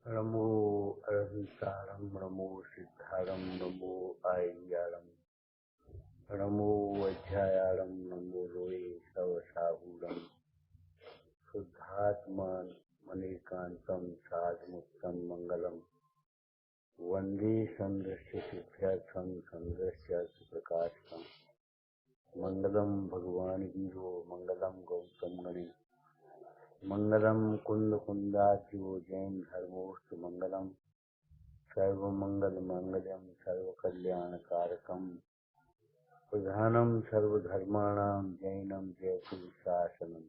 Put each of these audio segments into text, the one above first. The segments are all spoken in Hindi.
नमो अरहितारं नमो सिद्धारं नमो आय्यारं नमो वज्रायारं नमो रोए सवसाहूरं शुद्धात्मान मणिकान्तं साधमुक्तं मंगलम वंदे संदृश्य सिद्ध्यर्थं संदृश्य प्रकाशकं मंगलम भगवान वीरो मंगलम गौतम गणे मंगलम कुंद कुंदाज्यो जैन धर्मोस्तु मंगलम सर्वमंगल मांगल्यम सर्वकल्याणकारकम प्रधानम सर्वधर्माणां जैनम जयतु शासनम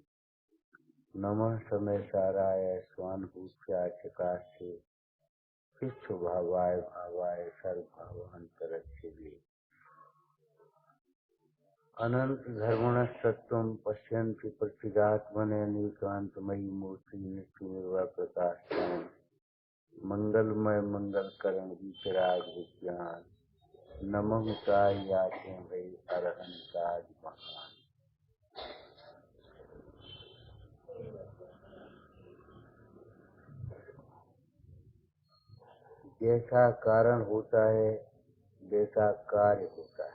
नमः समय साराय स्वानुभूत्याचकाश्चे शिष्ठभावाय भावाय सर्वभावान्तरक्षिणे अनंत धर्मणस्तत्त्वं पश्यन्ति प्रत्यगात्मने नीकान्तमयी मूर्ति नित्यनिर्वा प्रकाशताम् मंगलमय मंगलकरण विचराग विज्ञान नमः याते भई अरहंताज महान। जैसा कारण होता है वैसा कार्य होता है।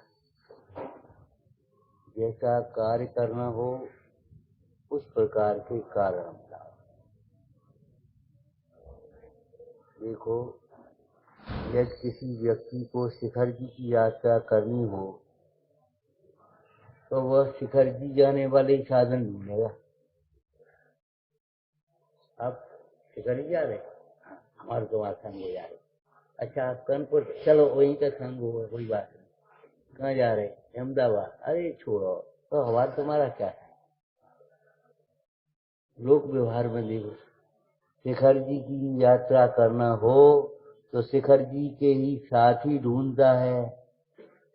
जैसा कार्य करना हो उस प्रकार के कारण लाओ। देखो, यदि किसी व्यक्ति को शिखर जी की यात्रा करनी हो तो वह शिखर जी जाने वाले साधन ढूंढेगा। आप शिखर जी जा रहे, हमारे तो वहाँ संग हो जा रहे। अच्छा, कानपुर चलो, वहीं का संग होगा, कोई बात नहीं। कहाँ जा रहे? अहमदाबाद। अरे छोड़ो, तो हमारा तुम्हारा क्या है। लोक व्यवहार में देखो, शिखर जी की यात्रा करना हो तो शिखर जी के ही साथी ढूंढता है,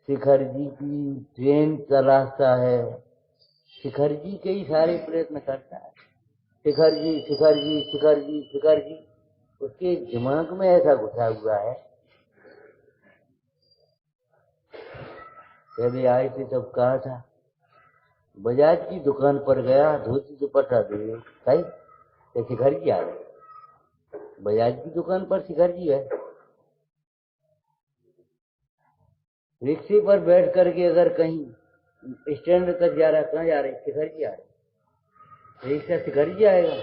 शिखर जी की ट्रेन तलाशता है, शिखर जी के ही सारे प्रयत्न करता है। शिखर जी शिखर जी शिखर जी शिखर जी, उसके दिमाग में ऐसा घुसा हुआ है। पहले आए थे तब कहा था, बजाज की दुकान पर गया, धोती दुपट्टा दे भाई, तो शिखर जी आ गए। बजाज की दुकान पर शिखर जी है। रिक्शे पर बैठ करके अगर कहीं स्टैंड तक जा रहा, कहाँ जा रहे? शिखर जी आ रहे। रिक्शा शिखर जी आएगा।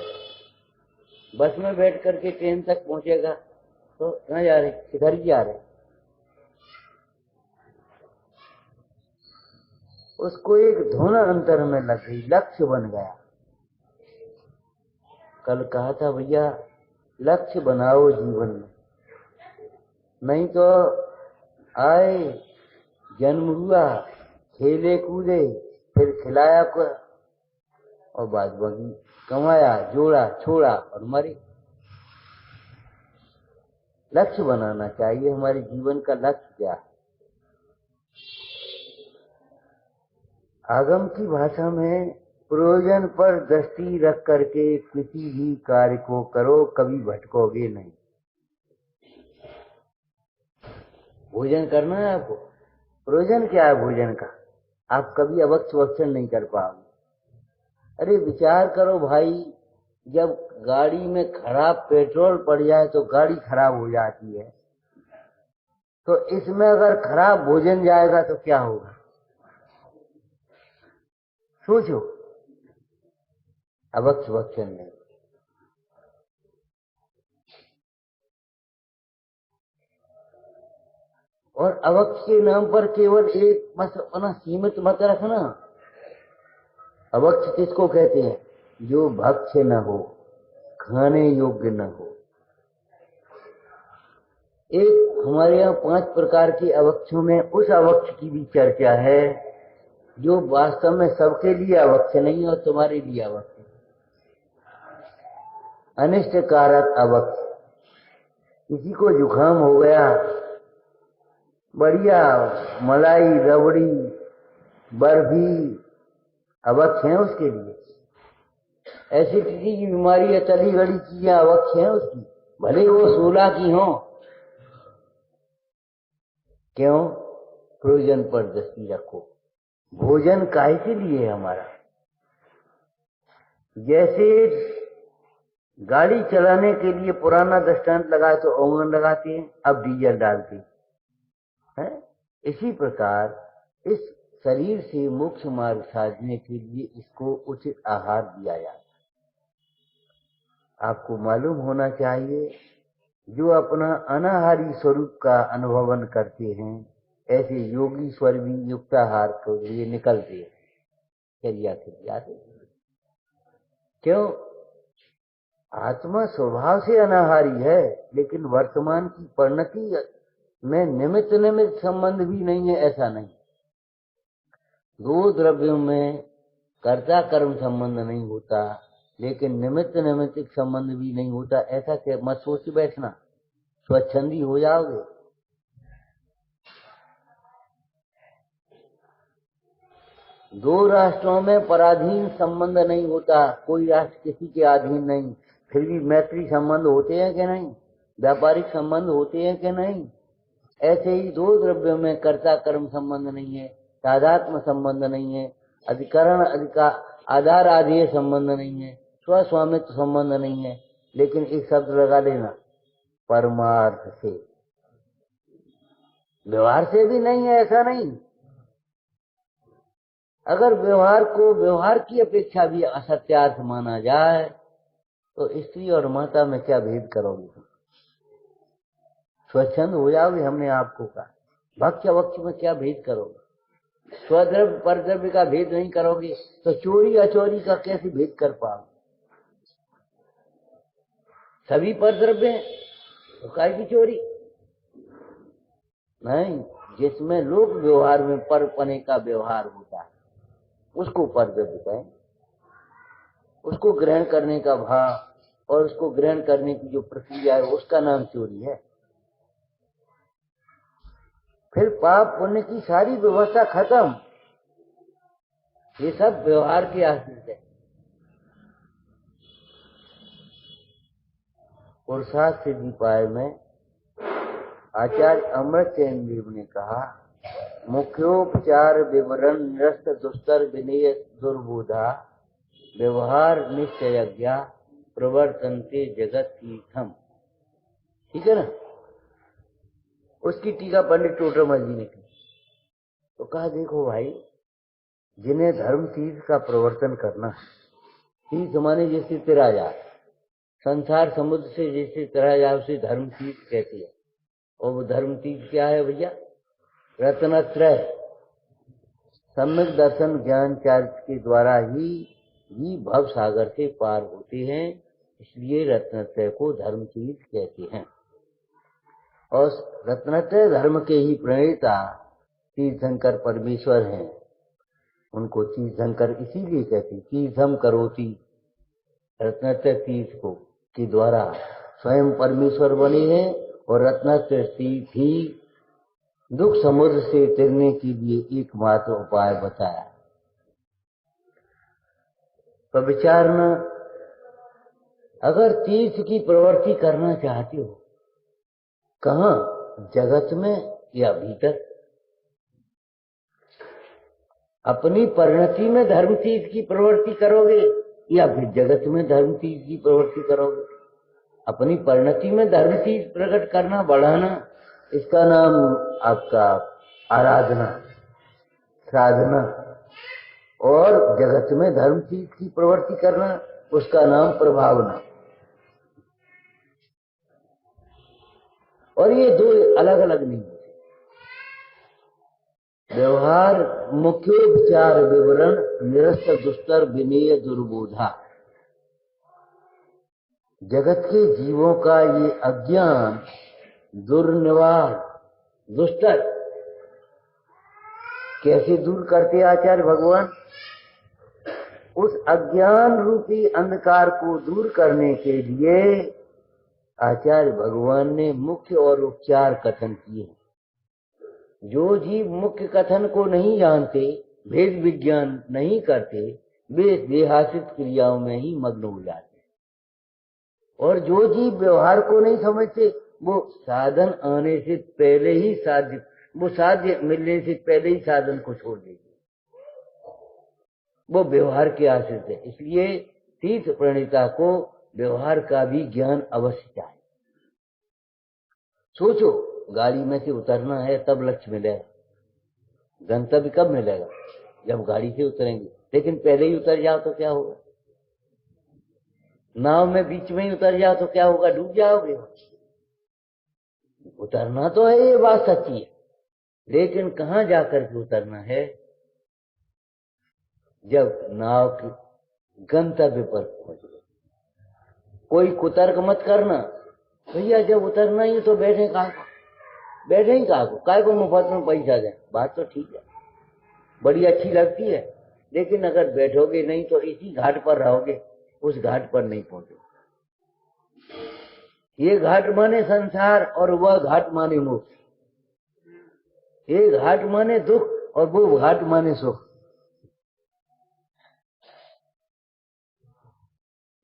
बस में बैठ करके ट्रेन तक पहुंचेगा तो कहाँ जा रहे? शिखर जी आ रहे। उसको एक धुन अंतर में लग गई, लक्ष्य बन गया। कल कहा था भैया, लक्ष्य बनाओ जीवन में, नहीं तो आए, जन्म हुआ, खेले कूदे, फिर खिलाया को, और बाद बाकी कमाया, जोड़ा, छोड़ा और मरे। लक्ष्य बनाना चाहिए। हमारे जीवन का लक्ष्य क्या है? आगम की भाषा में प्रयोजन पर दृष्टि रख करके किसी भी कार्य को करो, कभी भटकोगे नहीं। भोजन करना है आपको, प्रयोजन क्या है भोजन का? आप कभी अवक्ष वक्षण नहीं कर पाओगे। अरे विचार करो भाई, जब गाड़ी में खराब पेट्रोल पड़ जाए तो गाड़ी खराब हो जाती है, तो इसमें अगर खराब भोजन जाएगा तो क्या होगा? सोचो। अवक्ष वक्षण नहीं। और अवक्ष के नाम पर केवल एक बस अपना सीमित मत रखना। अवक्ष किसको कहते हैं? जो भक्ष्य न हो, खाने योग्य न हो। एक हमारे यहाँ 5 प्रकार के अवक्षों में उस अवक्ष की भी चर्चा है जो वास्तव में सबके लिए अवक्ष नहीं और तुम्हारे लिए अवक्ष है। अनिष्ट कारक अवक्ष। किसी को जुकाम हो गया, बढ़िया मलाई, रबड़ी, बर्फी अवक्ष है उसके लिए। एसिडिटी की बीमारी है, तली गली चीजें अवक्ष है उसकी, भले वो 16 की हो। क्यों? प्रयोजन पर दृष्टि रखो। भोजन काहे के लिए है हमारा? जैसे गाड़ी चलाने के लिए पुराना दृष्टांत लगाए तो ओवन लगाते हैं, अब डीजल डालते हैं। इसी प्रकार इस शरीर से मोक्ष मार्ग साधने के लिए इसको उचित आहार दिया जाता है। आपको मालूम होना चाहिए, जो अपना अनाहारी स्वरूप का अनुभवन करते हैं, ऐसे योगी स्वर भी युक्ताहार के लिए निकलते हैं, चर्या के जाते। क्यों? आत्मा स्वभाव से अनाहारी है, लेकिन वर्तमान की परिणति में निमित्त निमित्त संबंध भी नहीं है, ऐसा नहीं। दो द्रव्यों में कर्ता कर्म संबंध नहीं होता, लेकिन निमित्त निमित्त संबंध भी नहीं होता, ऐसा क्या मत सोच बैठना, स्वच्छंदी हो जाओगे। दो राष्ट्रों में पराधीन संबंध नहीं होता, कोई राष्ट्र किसी के अधीन नहीं, फिर भी मैत्री संबंध होते हैं कि नहीं, व्यापारिक संबंध होते हैं कि नहीं। ऐसे ही दो द्रव्यों में कर्ता कर्म संबंध नहीं है, तादात्म्य संबंध नहीं है, अधिकरण आधार आधेय संबंध नहीं है, स्वस्वामित्व संबंध नहीं है, लेकिन एक शब्द लगा लेना, परमार्थ से। व्यवहार से भी नहीं है, ऐसा नहीं। अगर व्यवहार को व्यवहार की अपेक्षा भी असत्यार्थ माना जाए तो स्त्री और माता में क्या भेद करोगे तुम? स्वच्छंद हो जाओगे, हमने आपको कहा। भक्ष्य वक्ष्य में क्या भेद करोगे? स्वद्रव्य परद्रव्य का भेद नहीं करोगे तो चोरी अचोरी का कैसे भेद कर पाओगे? सभी परद्रव्य हैं तो काय की चोरी? नहीं, जिसमें लोक व्यवहार में परपने का व्यवहार होता है उसको परद्रव्य कहें। उसको ग्रहण करने का भाव और उसको ग्रहण करने की जो प्रक्रिया है उसका नाम चोरी है। फिर पाप पुण्य की सारी व्यवस्था खत्म। ये सब व्यवहार के आश्रित है। पुरुषार्थ सिद्धि पाए में आचार्य अमृतचंद देव ने कहा, मुख्योपचार विवरण निरस्त दुस्तर विनय दुर्बोधा व्यवहार निश्चयज्ञा प्रवर्तन्ते जगत तीर्थम। ठीक है ना? उसकी टीका पंडित टोटरमल जी ने की। तो कहा, देखो भाई, जिन्हें धर्म तीर्थ का प्रवर्तन करना, तीर्थ माने जैसे तेरा जा संसार समुद्र से जैसे तरह जाए उसे धर्म तीर्थ कहती है। और वो धर्म तीर्थ क्या है भैया? रत्नत्रय, सम्यक दर्शन ज्ञान चारित्र के द्वारा ही भव सागर से पार होते हैं, इसलिए रत्नत्रय को धर्म तीर्थ कहते हैं। और रत्नत्रय धर्म के ही प्रणेता तीर्थंकर परमेश्वर हैं। उनको तीर्थंकर इसीलिए कहते, तीर्थम करोति, रत्नत्रय तीर्थ को के द्वारा स्वयं परमेश्वर बने हैं। और रत्नत्रय तीर्थ ही दुख समुद्र से तिरने के लिए एकमात्र उपाय बताया। तो विचारना, अगर तीर्थ की प्रवृत्ति करना चाहते हो, कहाँ? जगत में या भीतर? अपनी परिणति में धर्म तीर्थ की प्रवृत्ति करोगे या फिर जगत में धर्म तीर्थ की प्रवृत्ति करोगे? अपनी परिणति में धर्म तीर्थ प्रकट करना, बढ़ाना, इसका नाम आपका आराधना, साधना। और जगत में धर्म तीर्थ की प्रवृत्ति करना, उसका नाम प्रभावना। और ये दो अलग अलग नहीं होते। व्यवहार मुख्योपचार विवरण निरस्त दुस्तर विनेय दुर्बोधा। जगत के जीवों का ये अज्ञान दुर्निवार दुस्तर कैसे दूर करते आचार्य भगवान? उस अज्ञान रूपी अंधकार को दूर करने के लिए आचार्य भगवान ने मुख्य और उपचार कथन किए। जो जीव मुख्य कथन को नहीं जानते, भेद विज्ञान नहीं करते, वे देहासित क्रियाओं में ही मग्न हो जाते। और जो जीव व्यवहार को नहीं समझते, वो साधन आने से पहले ही साध्य मिलने से पहले ही साधन को छोड़ देते। वो व्यवहार के आश्रित है। इसलिए तीर्थ प्रणीता को व्यवहार का भी ज्ञान अवश्य चाहिए। सोचो, गाड़ी में से उतरना है तब लक्ष्य मिलेगा, गंतव्य कब मिलेगा? जब गाड़ी से उतरेंगे। लेकिन पहले ही उतर जाओ तो क्या होगा? नाव में बीच में ही उतर जाओ तो क्या होगा? डूब जाओगे। उतरना तो है, ये बात सच्ची है, लेकिन कहाँ जाकर के उतरना है? जब नाव के गंतव्य पर पहुंच गए। कोई कुतर्क मत करना, भैया जब उतरना ही तो बैठे कहाँ को? बैठे ही कहाँ को? काय को मुफ्त में पैसा दें? बात तो ठीक है, बड़ी अच्छी लगती है, लेकिन अगर बैठोगे नहीं तो इसी घाट पर रहोगे, उस घाट पर नहीं पहुंचोगे। ये घाट माने संसार और वह घाट माने मोक्ष। ये घाट माने दुख और वो घाट माने सुख।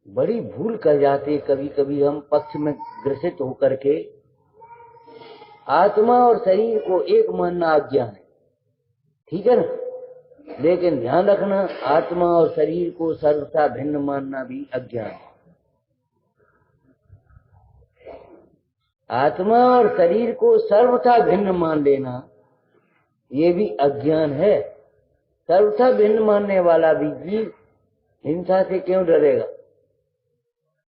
बड़ी भूल कर जाते कभी कभी हम पक्ष में ग्रसित होकर के। आत्मा और शरीर को एक मानना अज्ञान है, ठीक है ना? लेकिन ध्यान रखना, आत्मा और शरीर को सर्वथा भिन्न मानना भी अज्ञान है। आत्मा और शरीर को सर्वथा भिन्न मान लेना ये भी अज्ञान है। सर्वथा भिन्न मानने वाला भी जीव हिंसा से क्यों डरेगा?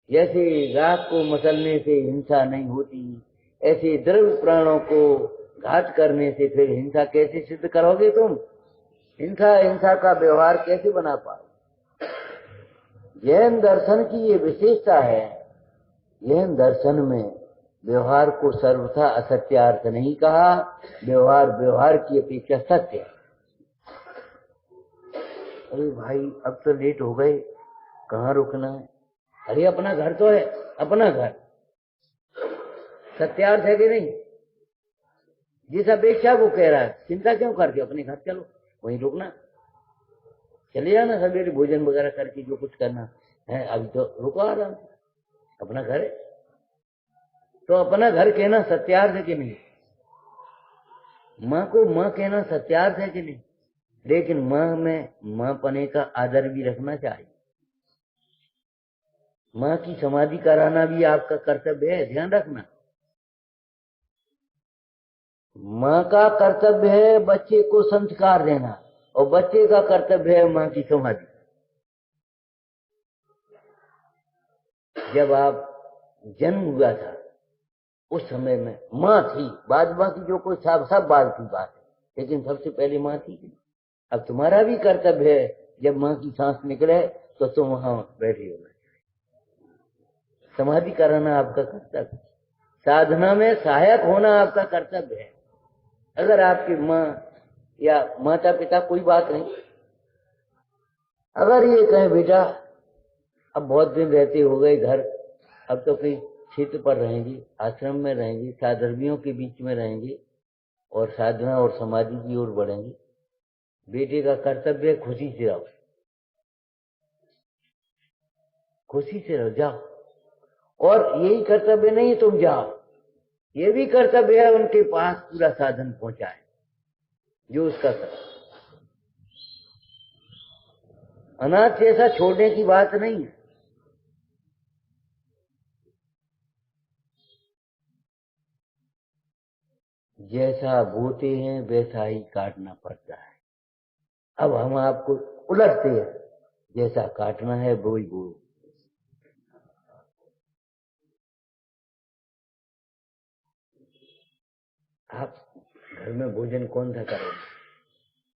जैसे राख को मसलने से हिंसा नहीं होती, ऐसे द्रव्य प्राणों को घात करने से फिर हिंसा कैसे सिद्ध करोगे तुम? हिंसा का व्यवहार कैसे बना पाओ? जैन दर्शन की ये विशेषता है। जैन दर्शन में व्यवहार को सर्वथा असत्यार्थ नहीं कहा, व्यवहार व्यवहार की अपेक्षा सत्य है। अरे भाई अब तो लेट हो गए, कहाँ रुकना है? अरे अपना घर तो है, अपना घर सत्यार्थ है कि नहीं? जिस अपेक्षा वो कह रहा है, चिंता क्यों करते हो? अपने घर चलो, वहीं रुकना, चले जाना सवेरे भोजन वगैरह करके, जो कुछ करना है। अभी तो रुको आराम से, अपना घर है। तो अपना घर कहना सत्यार्थ है कि नहीं? माँ को माँ कहना सत्यार्थ है कि नहीं? लेकिन माँ में माँ पने का आदर भी रखना चाहिए। माँ की समाधि कराना भी आपका कर्तव्य है, ध्यान रखना। माँ का कर्तव्य है बच्चे को संस्कार देना, और बच्चे का कर्तव्य है माँ की समाधि। जब आप जन्म हुआ था उस समय में माँ थी, बाद बाकी जो कोई सब बाद की बात है, लेकिन सबसे पहले माँ थी। अब तुम्हारा भी कर्तव्य है, जब माँ की सांस निकले तो तुम वहां बैठे हो। समाधि कराना आपका कर्तव्य, साधना में सहायक होना आपका कर्तव्य है। अगर आपकी माँ या माता पिता, कोई बात नहीं, अगर ये कहें बेटा अब बहुत दिन रहते हो गए घर, अब तो कहीं क्षेत्र पर रहेंगी, आश्रम में रहेंगी, साधर्मियों के बीच में रहेंगी और साधना और समाधि की ओर बढ़ेंगी, बेटे का कर्तव्य है खुशी से रहो, खुशी से रहो, जाओ। और यही कर्तव्य नहीं तुम जाओ, ये भी कर्तव्य है उनके पास पूरा साधन पहुंचाए जो उसका कर्तव्य। अनाथ जैसा छोड़ने की बात नहीं है। जैसा बोते हैं वैसा ही काटना पड़ता है। अब हम आपको उलटते हैं, जैसा काटना है वो ही बो। आप घर में भोजन कौन सा करोगे?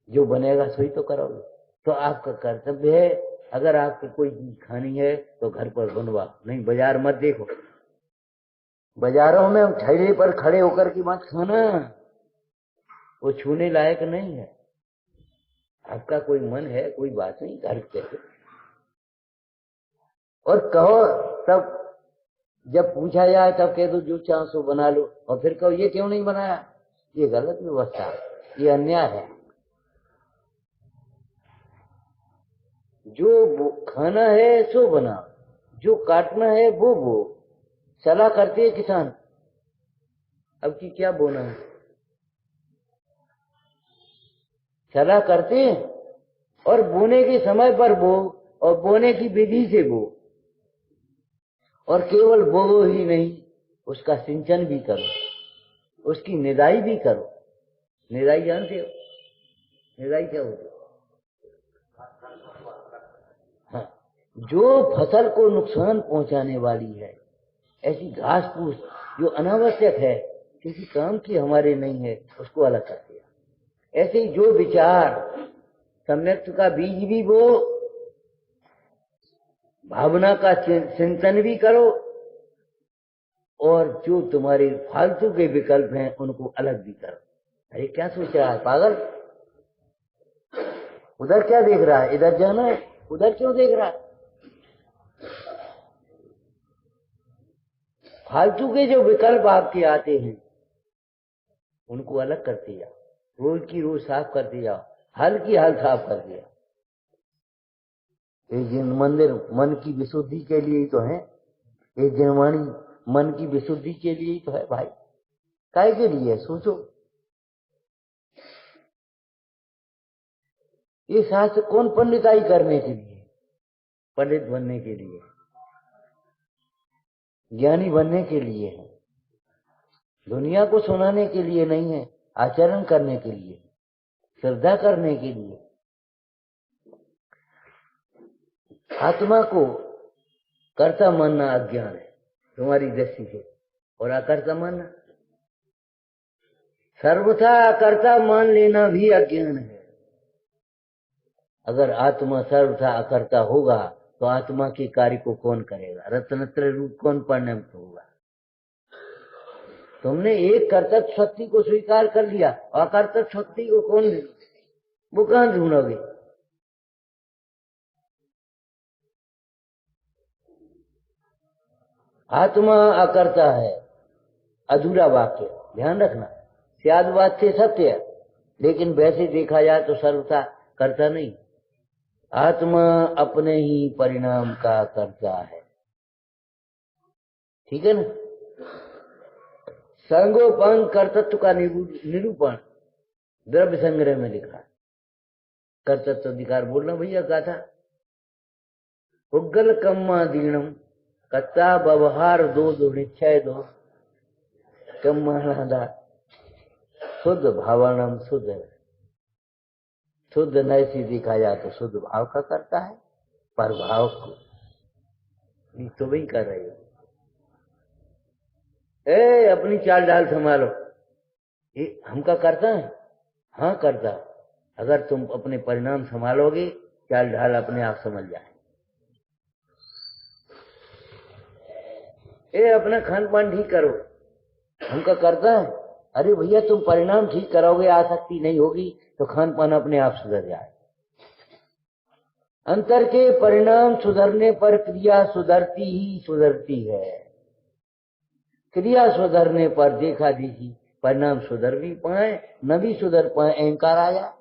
जो बनेगा सही तो करोगे। तो आपका कर्तव्य है, अगर आपको कोई चीज खानी है तो घर पर बनवा, नहीं बाजार मत देखो। बाजारों में ठेले पर खड़े होकर की मत खाना, वो छूने लायक नहीं है। आपका कोई मन है, कोई बात नहीं, घर कैसे। और कहो तब जब पूछा जाए तब कह दो जो चाहो सो बना लो, और फिर कहो ये क्यों नहीं बनाया। ये गलत व्यवस्था है, ये अन्याय है। जो खाना है सो बनाओ, जो काटना है वो बो। सलाह करते हैं किसान, अब की क्या बोना है, सलाह करते हैं और बोने के समय पर बो और बोने की विधि से बो। और केवल बोओ ही नहीं, उसका सिंचन भी करो, उसकी निदाई भी करो। निदाई जानते हो? निदाई क्या होती है? हाँ, जो फसल को नुकसान पहुंचाने वाली है, ऐसी घास फूस जो अनावश्यक है, किसी काम की हमारे नहीं है, उसको अलग कर दिया। ऐसे ही जो विचार सम्यक्त का बीज भी बो, भावना का चिंतन भी करो, और जो तुम्हारे फालतू के विकल्प हैं उनको अलग भी करो। अरे क्या सोच रहा है पागल? उधर क्या देख रहा है? इधर जाना है, उधर क्यों देख रहा है? फालतू के जो विकल्प आपके आते हैं उनको अलग करते जाओ, रोज की रोज साफ करते जाओ, हल की हल साफ कर दिया। ये जिन मंदिर मन की विशुद्धि के लिए ही तो है, ये जिनवाणी मन की विशुद्धि के लिए ही तो है भाई। काय के लिए? सोचो। ये शास्त्र कौन पंडिताई करने के लिए? पंडित बनने के लिए, ज्ञानी बनने के लिए है, दुनिया को सुनाने के लिए नहीं है, आचरण करने के लिए, श्रद्धा करने के लिए। आत्मा को कर्ता मानना अज्ञान है तुम्हारी दृष्टि से, और अकर्ता मानना, सर्वथा अकर्ता मान लेना भी अज्ञान है। अगर आत्मा सर्वथा अकर्ता होगा तो आत्मा के कार्य को कौन करेगा? रत्नत्रय रूप कौन पढ़ने में होगा? तुमने एक कर्तव्य शक्ति को स्वीकार कर लिया, अकर्तव्य शक्ति को कौन, वो कहां ढूंढोगे? आत्मा अकर्ता है, अधूरा वाक्य, ध्यान रखना। शायद बात से सत्य है, लेकिन वैसे देखा जाए तो सर्वथा कर्ता नहीं। आत्मा अपने ही परिणाम का कर्ता है, ठीक है ना? संगोपंग कर्तत्व का निरूपण द्रव्य संग्रह में लिखा। कर्तत्व अधिकार बोलना भैया गाथा। उग्गल कम्मा दीणम कत्ता व्यवहार दो निश्चय दो कम्मा शुद्ध भावनम शुद्ध। शुद्ध नैसी देखा जाए तो शुद्ध भाव का करता है, पर भाव को तो वही कर रहे हो। अपनी चाल ढाल संभालो, ये हमका करता है? हाँ करता। अगर तुम अपने परिणाम संभालोगे, चाल ढाल अपने आप समझ जाए। अपना खान पान ठीक करो, हमका करता है? अरे भैया तुम परिणाम ठीक करोगे, आसक्ति नहीं होगी तो खान पान अपने आप सुधर जाए। अंतर के परिणाम सुधरने पर क्रिया सुधरती ही सुधरती है। क्रिया सुधरने पर देखा देखी परिणाम सुधर भी पाए न भी सुधर पाए, अहंकार आ जाए।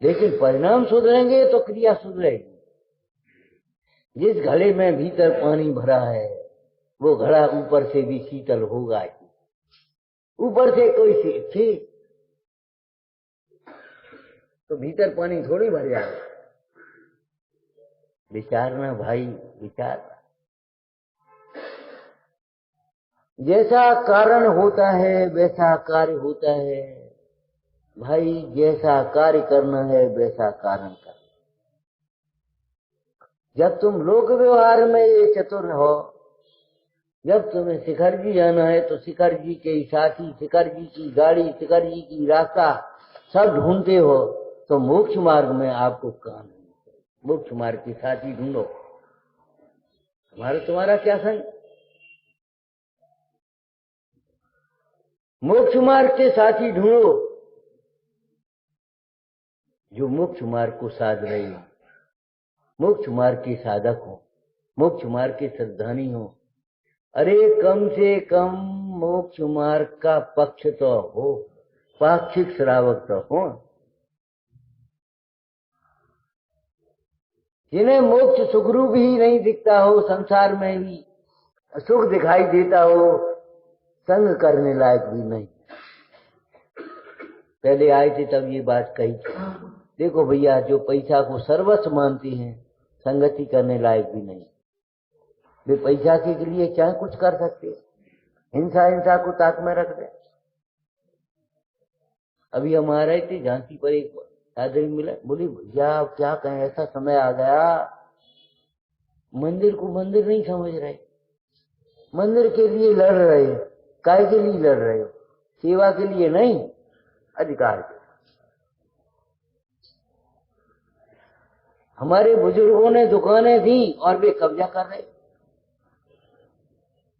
लेकिन परिणाम सुधरेंगे तो क्रिया सुधरेगी। जिस घड़े में भीतर पानी भरा है वो घड़ा ऊपर से भी शीतल होगा ही। ऊपर से कोई थी तो भीतर पानी थोड़ी भर जाएगा। विचारना भाई, विचारना। जैसा कारण होता है वैसा कार्य होता है भाई। जैसा कार्य करना है वैसा कारण करना। जब तुम लोक व्यवहार में ये चतुर हो, जब तुम्हें शिखर जी जाना है तो शिखर जी के साथी, शिखर जी की गाड़ी, शिखर जी की रास्ता सब ढूंढते हो, तो मोक्ष मार्ग में आपको काम है। मोक्ष मार्ग के साथी ढूंढो। तुम्हारा क्या संग? मोक्ष मार्ग के साथी ढूंढो जो मोक्ष मार्ग को साध रहे हो, मोक्ष मार्ग के साधक हो, मोक्ष मार्ग के श्रद्धानी हो। अरे कम से कम मोक्ष मार्ग का पक्ष तो हो, पाक्षिक श्रावक तो हो। जिन्हें मोक्ष सुखरूप ही नहीं दिखता हो, संसार में भी सुख दिखाई देता हो, संग करने लायक भी नहीं। पहले आए थे तब ये बात कही थी। देखो भैया, जो पैसा को सर्वस्व मानती हैं संगति करने लायक भी नहीं। वे पैसा के लिए चाहे कुछ कर सकते, हिंसा हिंसा को ताक में रख दे। अभी हम आ रहे थे झांसी पर, एक आदमी मिला, बोली भैया अब क्या कहें, ऐसा समय आ गया मंदिर को मंदिर नहीं समझ रहे, मंदिर के लिए लड़ रहे हो। काय के लिए लड़ रहे हो? सेवा के लिए नहीं, अधिकार के। हमारे बुजुर्गों ने दुकानें दी और वे कब्जा कर रहे।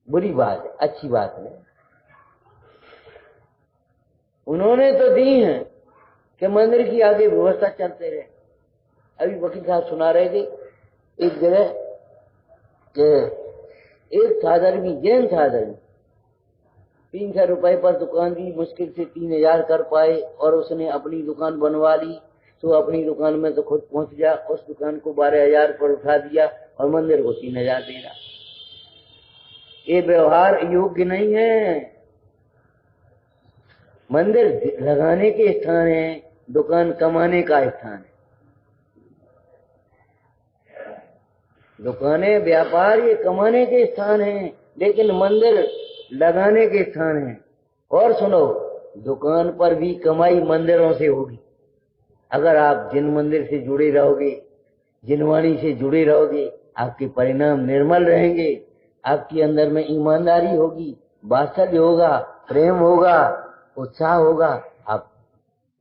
बुरी बात है, अच्छी बात नहीं। उन्होंने तो दी हैं कि मंदिर की आगे व्यवस्था चलते रहे। अभी वकील साहब सुना रहे थे एक जगह कि एक साधर्मी, जैन साधर्मी 300 रुपए पर दुकान दी, मुश्किल से 3000 कर पाए और उसने अपनी दुकान बनवा ली। तो अपनी दुकान में तो खुद पहुंच गया, उस दुकान को 12,000 पर उठा दिया और मंदिर को 3000 दे रहा। ये व्यवहार योग्य नहीं है। मंदिर लगाने के स्थान है, दुकान कमाने का स्थान है। दुकानें, व्यापार ये कमाने के स्थान हैं, लेकिन मंदिर लगाने के स्थान है। और सुनो, दुकान पर भी कमाई मंदिरों से होगी। अगर आप जिन मंदिर से जुड़े रहोगे, जिनवाणी से जुड़े रहोगे, आपके परिणाम निर्मल रहेंगे। आपके अंदर में ईमानदारी होगी, वात्सल्य होगा, प्रेम होगा, उत्साह होगा, आप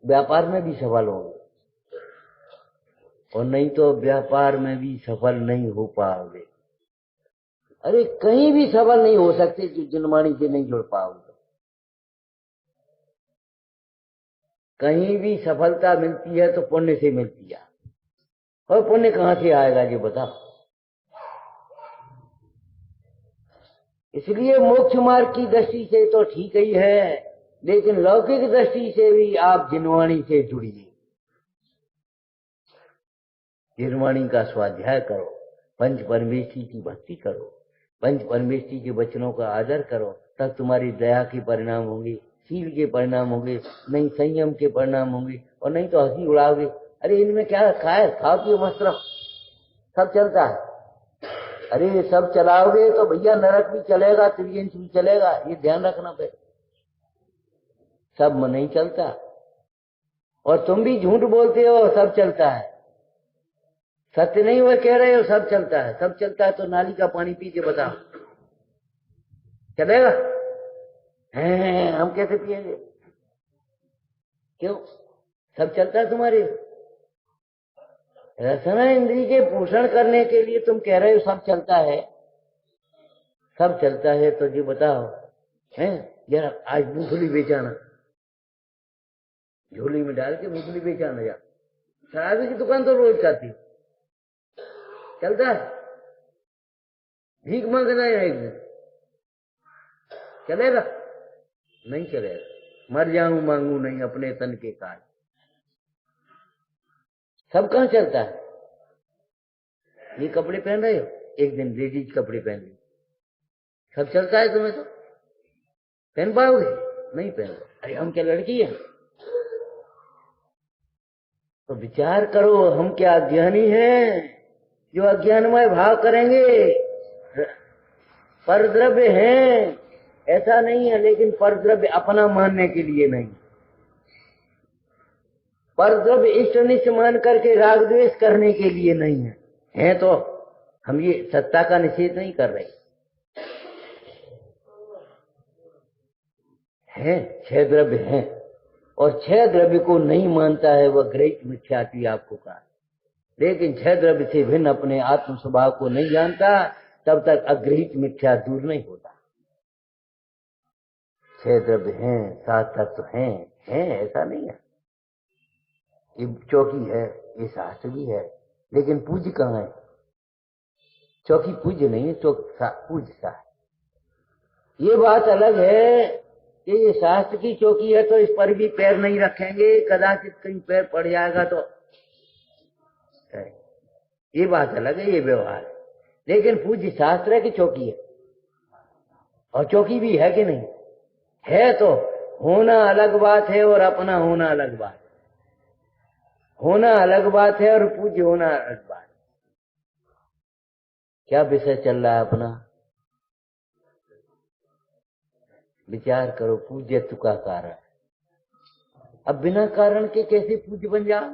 व्यापार में भी सफल होंगे। और नहीं तो व्यापार में भी सफल नहीं हो पाओगे। अरे कहीं भी सफल नहीं हो सकते जो जिनवाणी से नहीं जुड़ पाओगे। कहीं भी सफलता मिलती है तो पुण्य से मिलती है, और पुण्य कहां से आएगा ये बताओ। इसलिए मोक्ष मार्ग की दृष्टि से तो ठीक ही है, लेकिन लौकिक दृष्टि से भी आप जिनवाणी से जुड़िए। जिनवाणी का स्वाध्याय करो, पंच परमेष्ठी की भक्ति करो, पंच परमेष्ठी के वचनों का आदर करो, तब तुम्हारी दया के परिणाम होंगे, शील के परिणाम होंगे, नहीं संयम के परिणाम होंगे, और नहीं तो हंसी उड़ाओगे। अरे इनमें क्या खाए, खाओ पियो मस्त रहो, सब चलता है। अरे सब चलाओगे तो भैया नरक भी चलेगा, त्रियंश भी चलेगा, ये ध्यान रखना पे। सब नहीं चलता, और तुम भी झूठ बोलते हो, सब चलता है। सत्य नहीं वो कह रहे हो, सब चलता है। सब चलता है तो नाली का पानी पी के बताओ, चलेगा? हम कैसे पिएंगे? क्यों? सब चलता है तुम्हारे। रसना इंद्री के पोषण करने के लिए तुम कह रहे हो सब चलता है। सब चलता है तो जी बताओ, हैं जरा आज मूंगफली बेचाना, झोली में डाल के मूंगफली बेचाना। यार शराबी की दुकान तो रोज खाती, चलता है? भीख मांगना है एक दिन, चलेगा? नहीं चलेगा। मर जाऊं मांगू नहीं अपने तन के काज। सब कहां चलता है? ये कपड़े पहन रहे हो, एक दिन लेडीज कपड़े पहन ली, सब चलता है तुम्हें तो पहन पाओगे? नहीं पहन। अरे हम क्या लड़की है? तो विचार करो, हम क्या अज्ञानी हैं जो अज्ञानमय भाव करेंगे? परद्रव्य हैं ऐसा नहीं है, लेकिन परद्रव्य अपना मानने के लिए नहीं। परद्रव्य इष्ट निष्ठ मान करके राग द्वेष करने के लिए नहीं है। है तो हम ये सत्ता का निषेध नहीं कर रहे हैं। 6 द्रव्य हैं, और 6 द्रव्य को नहीं मानता है वह ग्रहित मिथ्यात्वी आपको कहा। लेकिन 6 द्रव्य से भिन्न अपने आत्म स्वभाव को नहीं जानता, तब तक अग्रहित मिथ्या दूर नहीं होता। 6 द्रव्य हैं, 7 तत्व हैं, ऐसा नहीं है। ये चौकी है, ये शास्त्र भी है, लेकिन पूज्य कहाँ है? चौकी पूज्य नहीं है, पूज्य सा है। ये बात अलग है कि ये शास्त्र की चौकी है तो इस पर भी पैर नहीं रखेंगे, कदाचित कहीं पैर पड़ जाएगा तो ये बात अलग है, ये व्यवहार है। लेकिन पूज्य शास्त्र है कि चौकी है, और चौकी भी है कि नहीं है। तो होना अलग बात है और अपना होना अलग बात है। होना अलग बात है और पूज्य होना अलग बात है। क्या विषय चल रहा है अपना? विचार करो, पूज्यत्व का कारण। अब बिना कारण के कैसे पूज्य बन जाओ?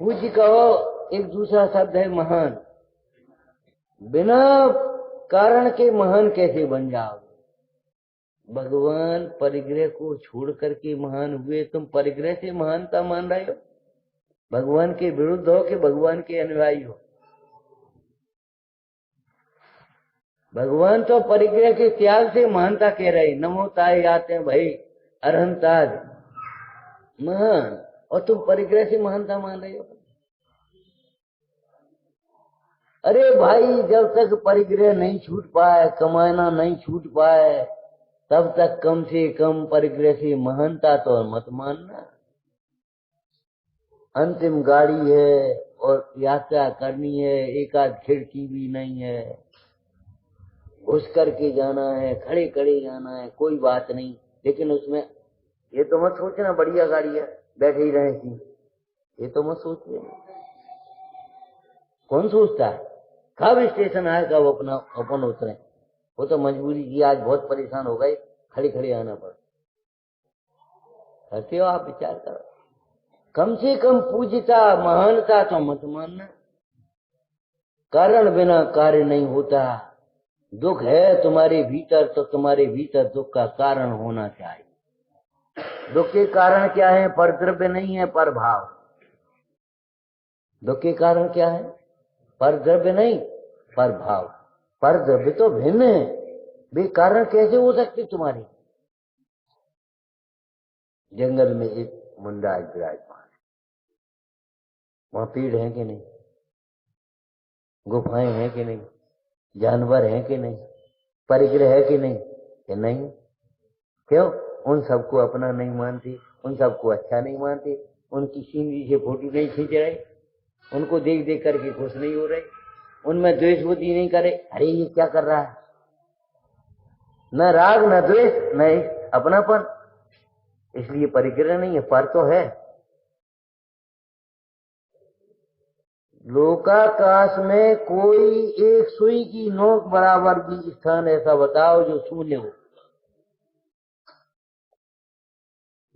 पूज्य कहो, एक दूसरा शब्द है महान। बिना कारण के महान कैसे बन जाओ? भगवान परिग्रह को छोड़ करके महान हुए, तुम परिग्रह से महानता मान रहे हो? भगवान के विरुद्ध हो कि भगवान के अनुयायी हो? भगवान तो परिग्रह के त्याग से महानता कह रहे, नमो ताय आते हैं भाई अरहंताज महान, और तुम परिग्रह से महानता मान रहे हो। अरे भाई, जब तक परिग्रह नहीं छूट पाए, कमाना नहीं छूट पाए, तब तक कम से कम परिग्रह से महानता तो मत मानना। अंतिम गाड़ी है और यात्रा करनी है, एक आध खिड़की भी नहीं है, घुस करके जाना है, खड़े खड़े जाना है, कोई बात नहीं। लेकिन उसमें ये तो मत सोचना बढ़िया गाड़ी है बैठे ही रहे थी, ये तो मत सोचिए। कौन सोचता है कब स्टेशन आए कब अपना अपन उतरे? वो तो मजबूरी की, आज बहुत परेशान हो गए, खड़े खड़े आना पड़ा। करते हो आप? विचार करो, कम से कम पूज्यता महानता तो मत मानना। कारण बिना कार्य नहीं होता। दुख है तुम्हारे भीतर तो तुम्हारे भीतर दुख का कारण होना चाहिए। दुख के कारण क्या है? परद्रव्य नहीं है, पर भाव। दुख के कारण क्या है? परद्रव्य नहीं, पर भाव। परद्रव्य तो भिन्न है, वे कारण कैसे हो सकते तुम्हारे? जंगल में एक मुंडा विराजमान है, वहां पेड़ है कि नहीं? गुफाएं हैं कि नहीं? जानवर हैं कि नहीं? परिग्रह है कि नहीं? कि नहीं? क्यों? उन सबको अपना नहीं मानते, उन सबको अच्छा नहीं मानते, उनकी सीनरी से फोटो नहीं खींच रहे, उनको देख देख करके खुश नहीं हो रहे, उनमें द्वेष बुद्धि नहीं करे, अरे ये क्या कर रहा है? न राग न द्वेष न अपनापन, इसलिए परिग्रह नहीं है, पर तो है। लोकाकाश में कोई एक सुई की नोक बराबर भी स्थान ऐसा बताओ जो शून्य हो।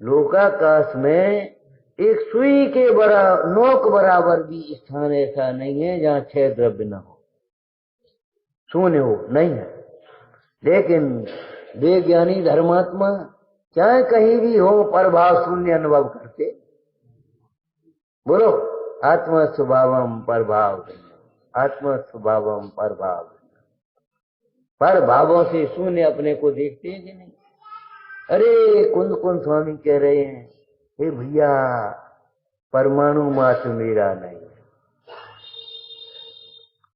लोकाकाश में एक सुई के नोक बराबर भी स्थान ऐसा नहीं है जहां क्षय द्रव्य न हो, शून्य हो, नहीं है। लेकिन वे ज्ञानी धर्मात्मा चाहे कहीं भी हो परभाव शून्य अनुभव करते। बोलो, आत्मा स्वभावम परभाव, आत्मा स्वभावम परभाव। पर भावों से शून्य अपने को देखते हैं कि नहीं? अरे कुंद स्वामी कह रहे हैं, हे भैया परमाणु मात्र मेरा नहीं।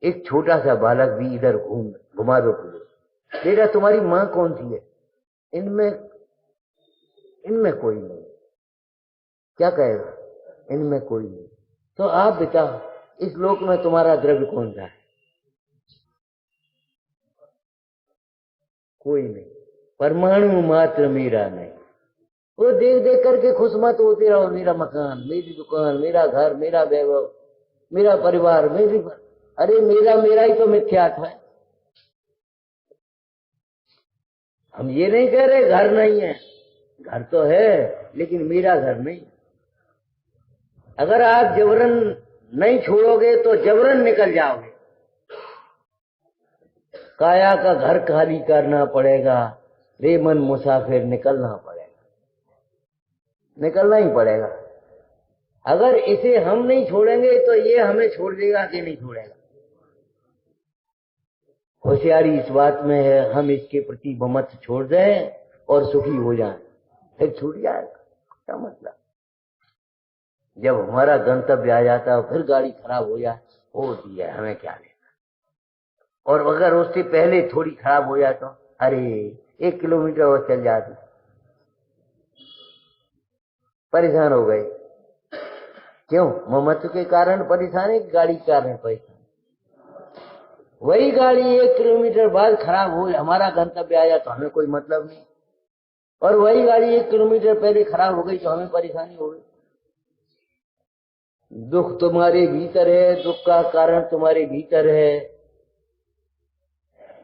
एक छोटा सा बालक भी इधर घुमा दो, बेटा तुम्हारी माँ कौन सी है? इनमें कोई नहीं। क्या कहेगा? इनमें कोई नहीं। तो आप बताओ, इस लोक में तुम्हारा द्रव्य कौन सा है? कोई नहीं। परमाणु मात्र मेरा नहीं। वो देख देख करके खुश मत होते रहो, मेरा मकान, मेरी दुकान, मेरा घर, मेरा वैभव, मेरा परिवार, अरे मेरा ही तो मिथ्यात्व है। हम ये नहीं कह रहे घर नहीं है, घर तो है, लेकिन मेरा घर नहीं। अगर आप जबरन नहीं छोड़ोगे तो जबरन निकल जाओगे। काया का घर खाली करना पड़ेगा, रे मन मुसाफिर निकलना पड़ेगा, निकलना ही पड़ेगा। अगर इसे हम नहीं छोड़ेंगे तो ये हमें छोड़ देगा कि नहीं छोड़ेगा? होशियारी इस बात में है, हम इसके प्रति ममत छोड़ दें और सुखी हो जाएं, फिर छूट जाएगा। क्या मतलब? जब हमारा गंतव्य आ जाता है फिर गाड़ी खराब हो जाए, हो दिया, हमें क्या लेना। और अगर उससे पहले थोड़ी खराब हो जाए तो अरे 1 किलोमीटर और चल जाती, परेशान हो गए। क्यों? ममत्व के कारण परेशान है, गाड़ी के कारण परेशान। वही गाड़ी 1 किलोमीटर बाद खराब हो, हमारा गंतव्य आ जाए तो हमें कोई मतलब नहीं, और वही गाड़ी 1 किलोमीटर पहले खराब हो गई तो हमें परेशानी हो गई। दुख तुम्हारे भीतर है, दुख का कारण तुम्हारे भीतर है,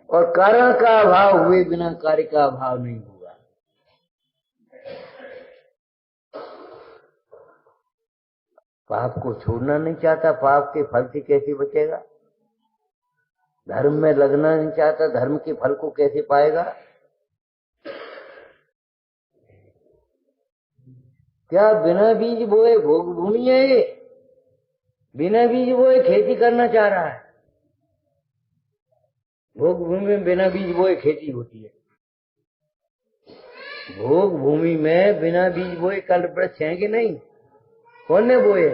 और कारण का अभाव हुए बिना कार्य का अभाव नहीं होगा। पाप को छोड़ना नहीं चाहता, पाप के फल से कैसे बचेगा? धर्म में लगना नहीं चाहता, धर्म के फल को कैसे पाएगा? क्या बिना बीज बोए भोग भूमि है ये? बिना बीज बोए खेती करना चाह रहा है। भोग भूमि में बिना बीज बोए खेती होती है। भोग भूमि में बिना बीज बोए कल्प वृक्ष हैं कि नहीं? कौन ने बोए?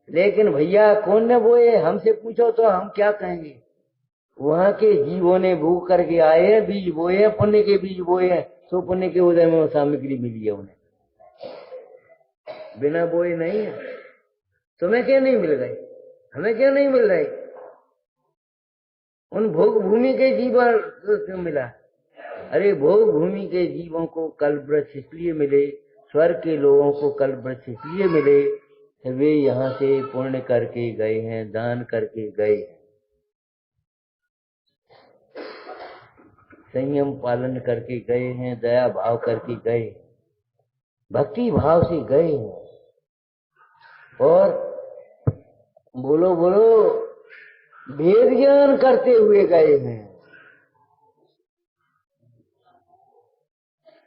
लेकिन भैया कौन ने बोए? हमसे पूछो तो हम क्या कहेंगे? वहां के जीवों ने भूख करके आए हैं, बीज बोए हैं, पुण्य के बीज बोए हैं, सो पुण्य के उदय में सामग्री मिली है उन्हें, बिना बोए नहीं है। तुम्हें क्या नहीं मिल गई? हमें क्या नहीं मिल रही? उन भोग भूमि के जीवन क्यों मिला? अरे भोग भूमि के जीवों को कल्प वृक्ष इसलिए मिले, स्वर्ग के लोगों को कल्प वृक्ष इसलिए मिले, वे यहाँ से पुण्य करके गए हैं, दान करके गए हैं, संयम पालन करके गए हैं, दया भाव करके गए, भक्ति भाव से गए हैं, और बोलो बोलो भेद ज्ञान करते हुए गए हैं।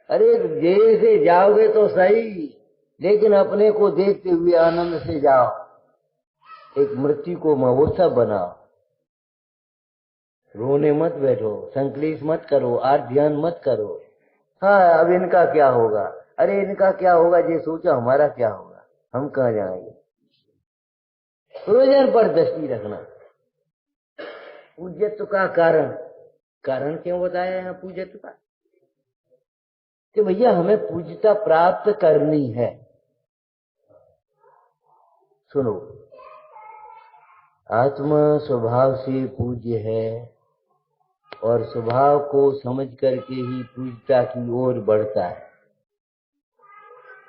अरे जैसे जाओगे तो सही, लेकिन अपने को देखते हुए आनंद से जाओ। एक मृत्यु को महोत्सव बनाओ, रोने मत बैठो, संकलेश मत करो, आर ध्यान मत करो। हाँ अब इनका क्या होगा? अरे इनका क्या होगा ये सोचो, हमारा क्या होगा? हम कहाँ जाएंगे? प्रयोजन पर दृष्टि रखना। पूज्यत्व का कारण क्यों बताया यहाँ पूज्यत्व का? कि भैया हमें पूज्यता प्राप्त करनी है। सुनो, आत्मा स्वभाव से पूज्य है और स्वभाव को समझ करके ही पूज्यता की ओर बढ़ता है।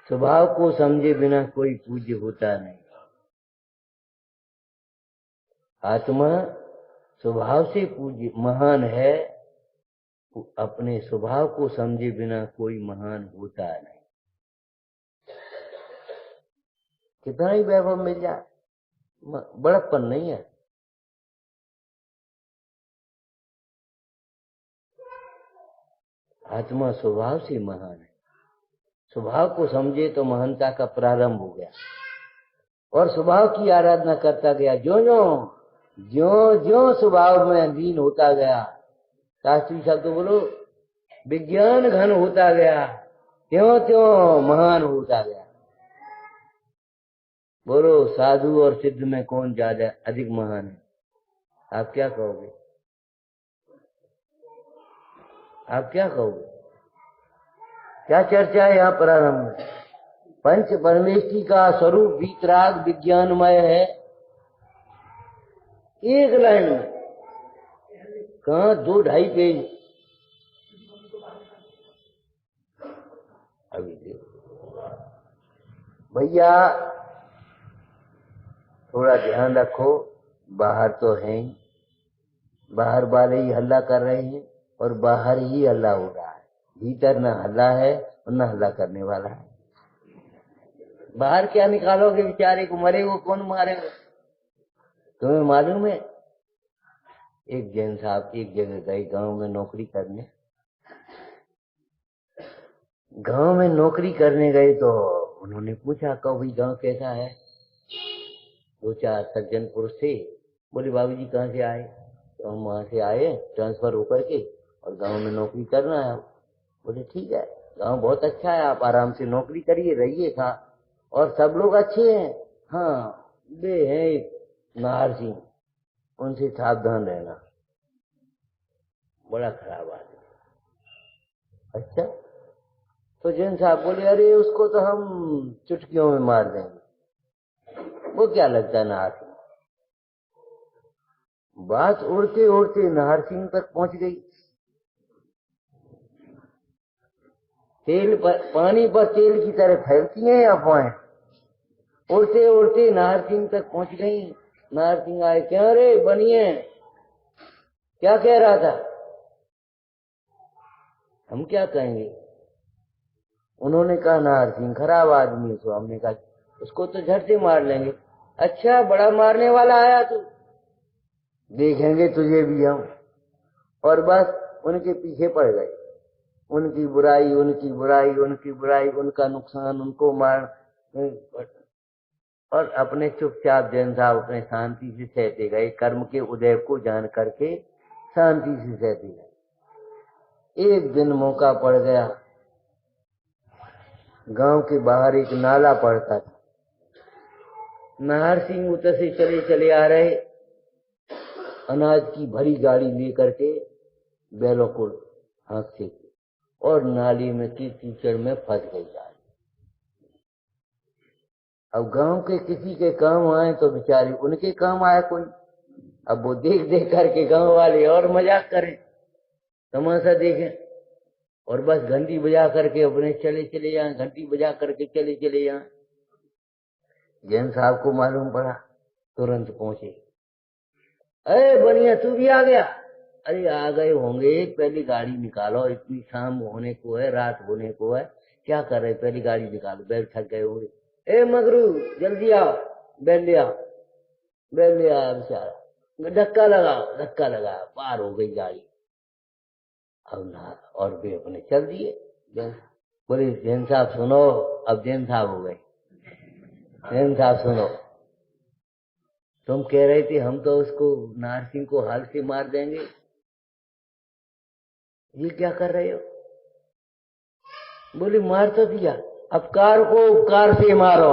स्वभाव को समझे बिना कोई पूज्य होता नहीं। आत्मा स्वभाव से पूज्य महान है, अपने स्वभाव को समझे बिना कोई महान होता नहीं। कितना ही वैभव मिल जाए, बड़प्पन नहीं है। आत्मा स्वभाव से महान है। स्वभाव को समझे तो महानता का प्रारंभ हो गया, और स्वभाव की आराधना करता गया। ज्यो स्वभाव में अधीन होता गया, शास्त्रीय शब्द बोलो, विज्ञान घन होता गया, त्यों त्यों महान होता गया। बोलो साधु और सिद्ध में कौन ज्यादा अधिक महान है? आप क्या कहोगे? आप क्या कहोगे? क्या चर्चा है यहाँ प्रारंभ में? पंच परमेष्टि का स्वरूप वीतराग विज्ञानमय है। एक लाइन में कहा 2-2.5 पेज। अभी देखो भैया, थोड़ा ध्यान रखो, बाहर तो है ही, बाहर वाले ही हल्ला कर रहे हैं और बाहर ही हल्ला हो रहा है, भीतर न हल्ला है और न हल्ला करने वाला है। बाहर क्या निकालोगे? बेचारे को मरे वो कौन मारेगा? तुम्हें मालूम है, एक जैन साहब एक जगह गए गांव में नौकरी करने। गांव में नौकरी करने गए तो उन्होंने पूछा, कहो भाई गांव कैसा है? 2-4 सज्जन पुरुष थे। बोले बाबूजी कहाँ से आए? तो हम वहां से आए ट्रांसफर होकर के, और गांव में नौकरी करना है। बोले ठीक है, गांव बहुत अच्छा है, आप आराम से नौकरी करिए, रहिए था, और सब लोग अच्छे हैं। हाँ वे हैं एक नाहर सिंह, उनसे सावधान रहना, बड़ा खराब आदमी। अच्छा, तो जैन साहब बोले अरे उसको तो हम चुटकियों में मार देंगे, वो क्या लगता है नाहर सिंह। बात उड़ते उड़ते नाहर सिंह तक पहुंच गई। पानी पर तेल की तरह फैलती हैं अफवाहें। उड़ते उड़ते नाहर सिंह तक पहुंच गई। नाहर सिंह आए, क्या रे बनिए? क्या कह रहा था? हम क्या कहेंगे? उन्होंने कहा नाहर सिंह खराब आदमी है। तो हमने कहा उसको तो झट से मार लेंगे। अच्छा, बड़ा मारने वाला आया तू, देखेंगे तुझे भी हम। और बस उनके पीछे पड़ गए। उनकी बुराई, उनकी बुराई, उनकी बुराई, उनका नुकसान, उनको मार, और अपने चुपचाप जैन साहब अपने शांति से सहते गए। कर्म के उदय को जान करके शांति से सहते गए। एक दिन मौका पड़ गया, गांव के बाहर एक नाला पड़ता था। नाहर सिंह उधर से चले चले आ रहे, अनाज की भरी गाड़ी लेकर के बैलों को हाथ से, और नाली में की कीचड़ में फंस गई गाड़ी। अब गांव के किसी के काम आए तो बेचारे उनके काम आए कोई। अब वो देख देख करके गांव वाले और मजाक करें, तमाशा देखें, और बस घंटी बजा करके अपने चले चले जाए, घंटी बजा करके चले चले जाए। जैन साहब को मालूम पड़ा, तुरंत पहुंचे। अरे बनिया तू भी आ गया? अरे आ गए होंगे, पहली गाड़ी निकालो, इतनी शाम होने को है, रात होने को है, क्या कर रहे? पहली गाड़ी निकालो, बैल थक गए होंगे। ए मगरू जल्दी आओ, बैल ले आओ, बैल ले आया बेचारा। धक्का लगाओ, धक्का लगाओ, पार हो गई गाड़ी। अब ना, और भी अपने चल दिए। बोले जैन साहब सुनो, अब जैन साहब हो गए। जैन साहब सुनो, तुम कह रहे थे हम तो उसको नाहर सिंह को हाल से मार देंगे, ये क्या कर रहे हो? बोले मार तो दिया, अपकार को उपकार से मारो,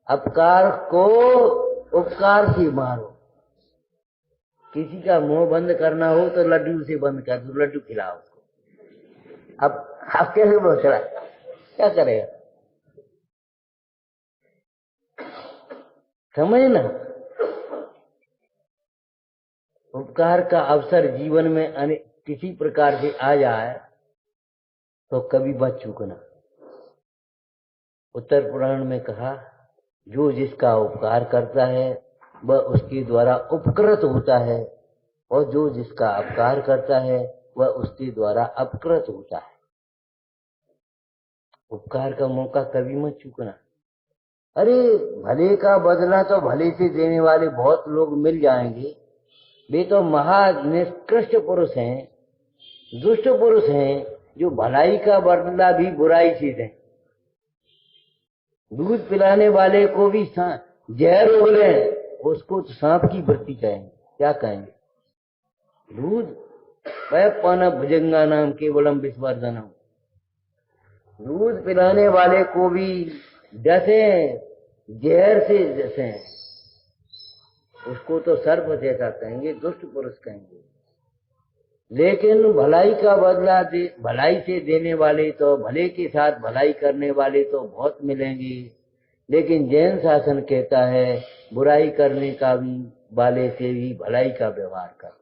अपकार को उपकार से मारो। किसी का मुंह बंद करना हो तो लड्डू से बंद कर दो, लड्डू खिलाओ उसको। अब आप कैसे बोल रहा, क्या करेगा? समझ ना, उपकार का अवसर जीवन में किसी प्रकार से आ जाए तो कभी बच चूकना। उत्तर पुराण में कहा, जो जिसका उपकार करता है वह उसके द्वारा उपकृत होता है, और जो जिसका अपकार करता है वह उसके द्वारा अपकृत होता है। उपकार का मौका कभी मत चूकना। अरे भले का बदला तो भले से देने वाले बहुत लोग मिल जाएंगे, वे तो महा निष्कृष्ट पुरुष हैं, दुष्ट पुरुष हैं, जो भलाई का बदला भी बुराई से दें। दूध पिलाने वाले को भी जहर उगले, उसको तो सांप की वृत्ति कहेंगे, क्या कहेंगे? दूध पाना भुजंगा नाम केवलम विस्वर्धनम। दूध पिलाने वाले को भी डसे, जहर से डसे, उसको तो सर्प जैसा कहेंगे, दुष्ट पुरुष कहेंगे। लेकिन भलाई का बदला भलाई से देने वाले तो, भले के साथ भलाई करने वाले तो बहुत मिलेंगे। लेकिन जैन शासन कहता है बुराई करने का भी वाले से भी भलाई का व्यवहार कर।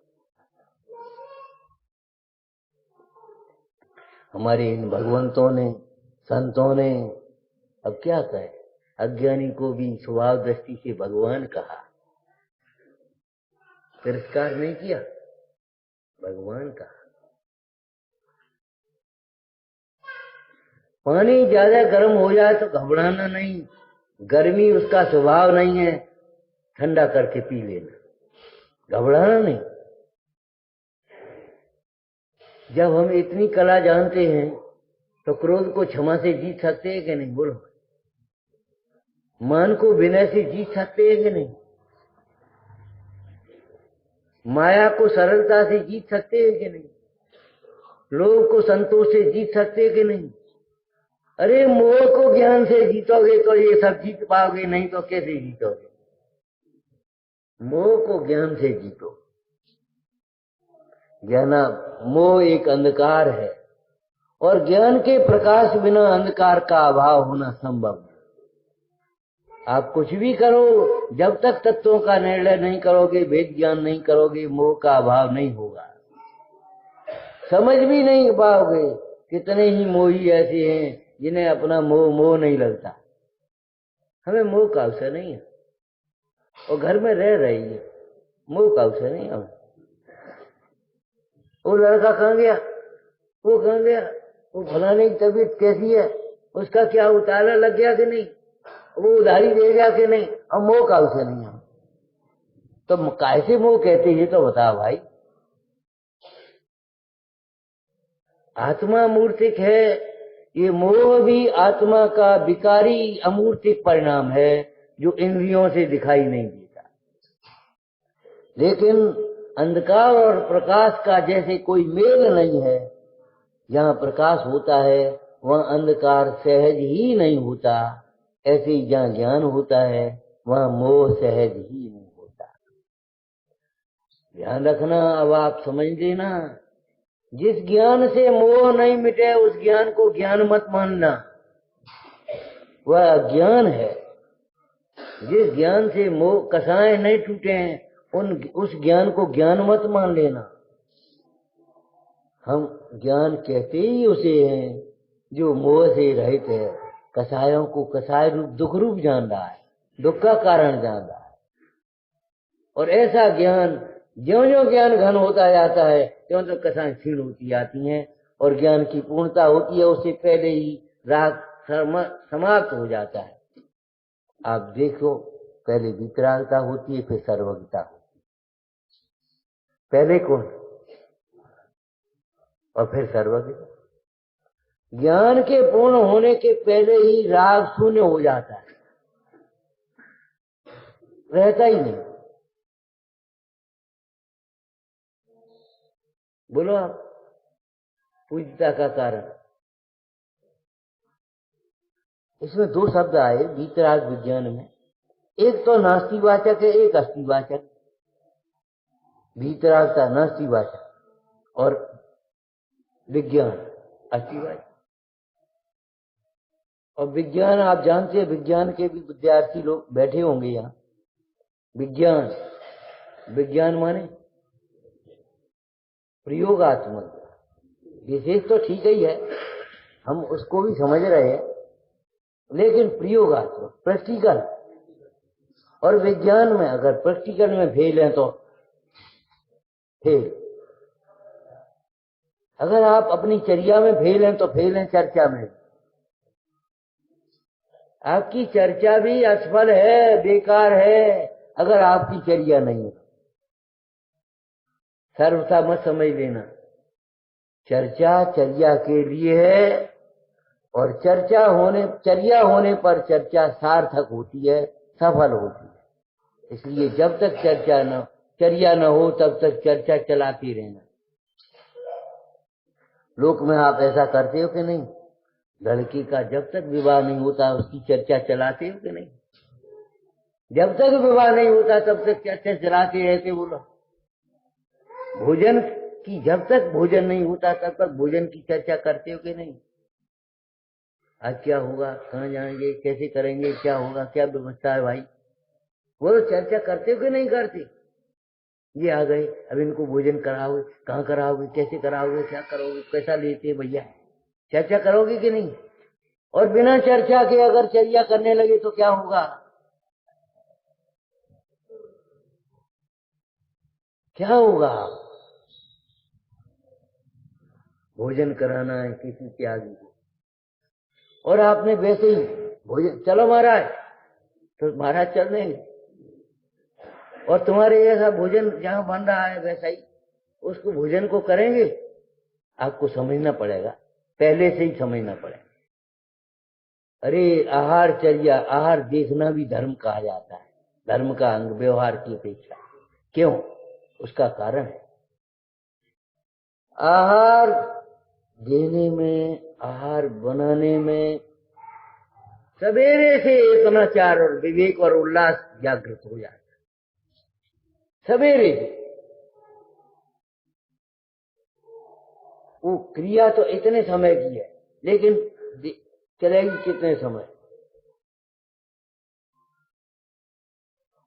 हमारे इन भगवंतों ने, संतों ने, अब क्या कहे, अज्ञानी को भी स्वभाव दृष्टि से भगवान कहा, तिरस्कार नहीं किया, भगवान कहा। पानी ज्यादा गर्म हो जाए तो घबराना नहीं, गर्मी उसका स्वभाव नहीं है, ठंडा करके पी लेना, घबराना नहीं। जब हम इतनी कला जानते हैं तो क्रोध को क्षमा से जीत सकते हैं कि नहीं? बोलो। मान को विनय से जीत सकते हैं कि नहीं? माया को सरलता से जीत सकते हैं कि नहीं? लोभ को संतोष से जीत सकते हैं कि नहीं? अरे मोह को ज्ञान से जीतोगे तो ये सब जीत पाओगे, नहीं तो कैसे जीतोगे? मोह को ज्ञान से जीतो। ज्ञान, मोह एक अंधकार है, और ज्ञान के प्रकाश बिना अंधकार का अभाव होना संभव है। आप कुछ भी करो, जब तक तत्वों का निर्णय नहीं करोगे, वेद ज्ञान नहीं करोगे, मोह का अभाव नहीं होगा। समझ भी नहीं पाओगे। कितने ही मोही ऐसे हैं जिन्हें अपना मोह नहीं लगता। हमें मोह का अवसर नहीं है, और घर में रह रही है, मोह का अवसर नहीं हम। वो लड़का कहाँ गया, वो कहाँ गया, वो फलाने की तबीयत कैसी है, उसका क्या उतारा लग गया कि नहीं, वो उधारी दे गया कि नहीं, और मोह का अवसर नहीं हम। तो कैसे मोह कहते हैं तो बताओ भाई। आत्मा मूर्तिक है, ये मोह भी आत्मा का विकारी अमूर्तिक परिणाम है जो इंद्रियों से दिखाई नहीं देता। लेकिन अंधकार और प्रकाश का जैसे कोई मेल नहीं है, जहाँ प्रकाश होता है वहाँ अंधकार सहज ही नहीं होता, ऐसे ही जहाँ ज्ञान होता है वहाँ मोह सहज ही नहीं होता। ध्यान रखना, अब आप समझ लेना, जिस ज्ञान से मोह नहीं मिटे उस ज्ञान को ज्ञान मत मानना, वह अज्ञान है। जिस ज्ञान से मोह कसाएं नहीं टूटे हैं उस ज्ञान को ज्ञान मत मान लेना। हम ज्ञान कहते ही उसे हैं जो मोह से रहित है, कसायों को कसाय रूप दुख रूप जान रहा है, दुख का कारण जान रहा है। और ऐसा ज्ञान ज्यों ज्यों ज्ञान घन होता जाता है त्यों तो कसाएं क्षीण होती जाती हैं और ज्ञान की पूर्णता होती है उससे पहले ही राग समाप्त हो जाता है। आप देखो, पहले वितरागता होती है, फिर सर्वज्ञता होती है। पहले कौन और फिर सर्वज्ञता। ज्ञान के पूर्ण होने के पहले ही राग शून्य हो जाता है, रहता ही नहीं। बोलो आप, पूज्यता का कारण। इसमें दो शब्द आए वीतराग विज्ञान में, एक तो नास्तिवाचक है, एक अस्तिवाचक। वीतरागता नास्तिवाचक और विज्ञान अस्तिवाचक। और विज्ञान आप जानते हैं, विज्ञान के भी विद्यार्थी लोग बैठे होंगे यहाँ। विज्ञान, विज्ञान माने प्रयोगात्मक। विशेष तो ठीक ही है, हम उसको भी समझ रहे हैं, लेकिन प्रयोगात्मक प्रैक्टिकल। और विज्ञान में अगर प्रैक्टिकल में फेल है तो फेल। अगर आप अपनी चर्या में फेल हैं तो फेल हैं चर्चा में। आपकी चर्चा भी असफल है, बेकार है, अगर आपकी चर्या नहीं है। सर्वथा मत समझ लेना, चर्चा चर्या के लिए है और चर्या होने पर चर्चा सार्थक होती है, सफल होती है। इसलिए जब तक चर्या न हो तब तक चर्चा चलाती रहना। लोक में आप ऐसा करते हो कि नहीं? लड़की का जब तक विवाह नहीं होता उसकी चर्चा चलाते हो कि नहीं? जब तक विवाह नहीं होता तब तक चर्चा चलाते रहते वो लोग। भोजन की जब तक भोजन नहीं होता तब तक भोजन की चर्चा करते हो कि नहीं? आज क्या होगा, कहाँ जाएंगे, कैसे करेंगे, क्या होगा, क्या व्यवस्था है भाई, वो तो चर्चा करते हो कि नहीं करते? ये आ गए, अब इनको भोजन कराओगे, कहाँ कराओगे, कैसे कराओगे, क्या करोगे, कैसा लेते भैया, चर्चा करोगे कि नहीं? और बिना चर्चा के अगर चर्या करने लगे तो क्या होगा? क्या होगा? भोजन कराना है किसी त्यागी को, और आपने वैसे ही भोजन, चलो महाराज, तो महाराज चल देंगे, और तुम्हारे ऐसा भोजन जहां बन रहा है वैसा ही उसको भोजन को करेंगे। आपको समझना पड़ेगा, पहले से ही समझना पड़ेगा। अरे आहारचर्या, आहार देखना भी धर्म कहा जाता है, धर्म का अंग व्यवहार की अपेक्षा। क्यों? उसका कारण है आहार देने में, आहार बनाने में सवेरे से इतनाचार और विवेक और उल्लास जागृत हो जाता है। सवेरे से वो क्रिया तो इतने समय की है, लेकिन चलेगी कितने समय?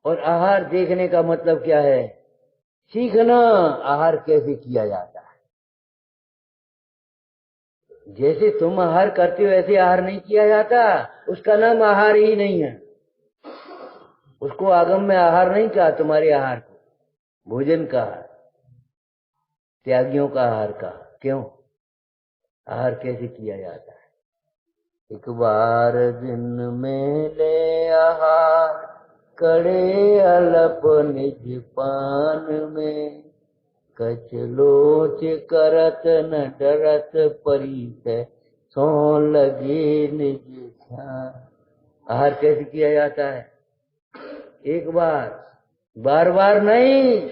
और आहार देखने का मतलब क्या है? सीखना आहार कैसे किया जाता है। जैसे तुम आहार करते हो ऐसे आहार नहीं किया जाता, उसका नाम आहार ही नहीं है। उसको आगम में आहार नहीं कहा, तुम्हारे आहार को भोजन का आहार, त्यागियों का आहार का। क्यों? आहार कैसे किया जाता है? एक बार दिन में ले आहार, करे अलप निज पान में, कछ लोच करत न डरत परित, सो लगे निज ध्यान। आहार कैसे किया जाता है? एक बार, बार बार नहीं।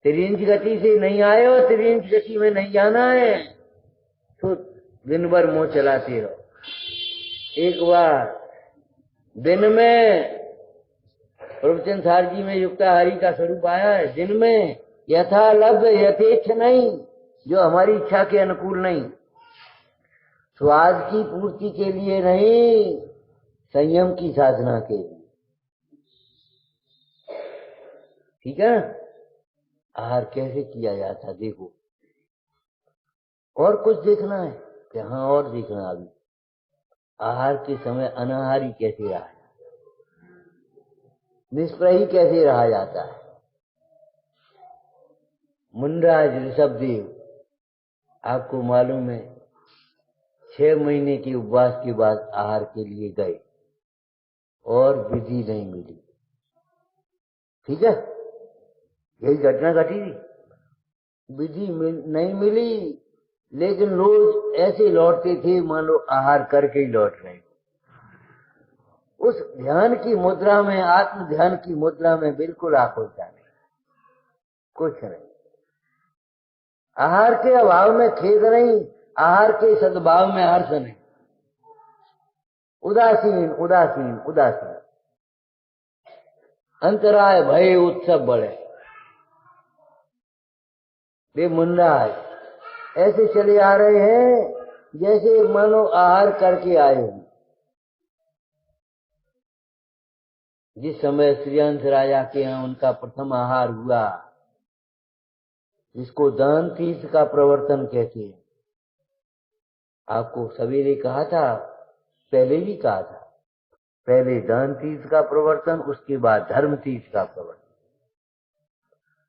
तिरंज गति से नहीं आए हो, तिरंज गति में नहीं जाना है, तो दिन भर मुंह चलाते रहो। एक बार दिन में प्रवचन सार जी में युक्ताहारी का स्वरूप आया है। दिन में यथा लब्ध यथेच्छ नहीं, जो हमारी इच्छा के अनुकूल नहीं, स्वाद की पूर्ति के लिए नहीं, संयम की साधना के लिए। ठीक है? आहार कैसे किया जाता देखो। और कुछ देखना है कि हाँ, और देखना अभी आहार के समय अनाहारी कैसे रहा, निष्प्रही कैसे रहा जाता है। मुंडराज ऋषभदेव, आपको मालूम है, 6 महीने के उपवास के बाद आहार के लिए गए और विधि नहीं मिली। ठीक है, यही घटना घटी थी। विधि नहीं मिली, लेकिन रोज ऐसे लौटते थे मानो आहार करके ही लौट रहे। उस ध्यान की मुद्रा में, आत्म ध्यान की मुद्रा में बिल्कुल आकुलता नहीं, कुछ नहीं। आहार के अभाव में खेद नहीं, आहार के सद्भाव में हर्ष नहीं। उदासीन उदासीन उदासीन, अंतराय भय उत्सव बढ़े। वे मुंडाज ऐसे चले आ रहे हैं जैसे मानो आहार करके आए हैं। जिस समय श्रीहंस राजा के यहाँ उनका प्रथम आहार हुआ, जिसको दान तीर्थ का प्रवर्तन कहते हैं, आपको सवेरे कहा था, पहले भी कहा था, पहले दान तीर्थ का प्रवर्तन, उसके बाद धर्म तीर्थ का प्रवर्तन।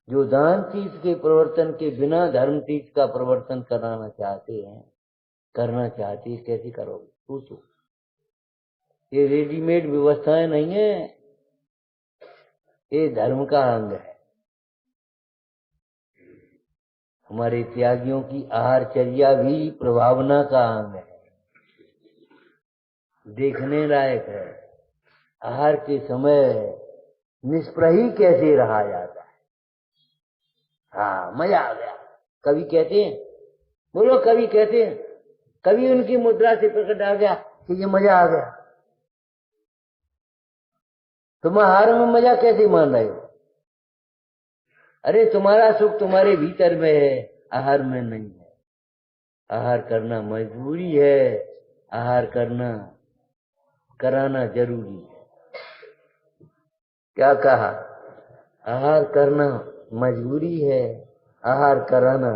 जो दान तीर्थ के प्रवर्तन के बिना धर्म तीर्थ का प्रवर्तन करना चाहते हैं, कैसे करोगे? पूछो। ये रेडीमेड व्यवस्थाएं नहीं है, ये धर्म का अंग है। हमारे त्यागियों की आहारचर्या भी प्रभावना का अंग है, देखने लायक है। आहार के समय निष्प्रही कैसे रहा जाता है। हाँ, मजा आ गया। कवि कहते हैं, बोलो, कवि कहते हैं, कवि उनकी मुद्रा से प्रकट आ गया कि ये मजा आ गया। तुम आहार में मजा कैसे मान रहे हो? अरे तुम्हारा सुख तुम्हारे भीतर में है, आहार में नहीं है। आहार करना मजबूरी है, आहार कराना जरूरी है। क्या कहा? आहार करना मजबूरी है, आहार कराना।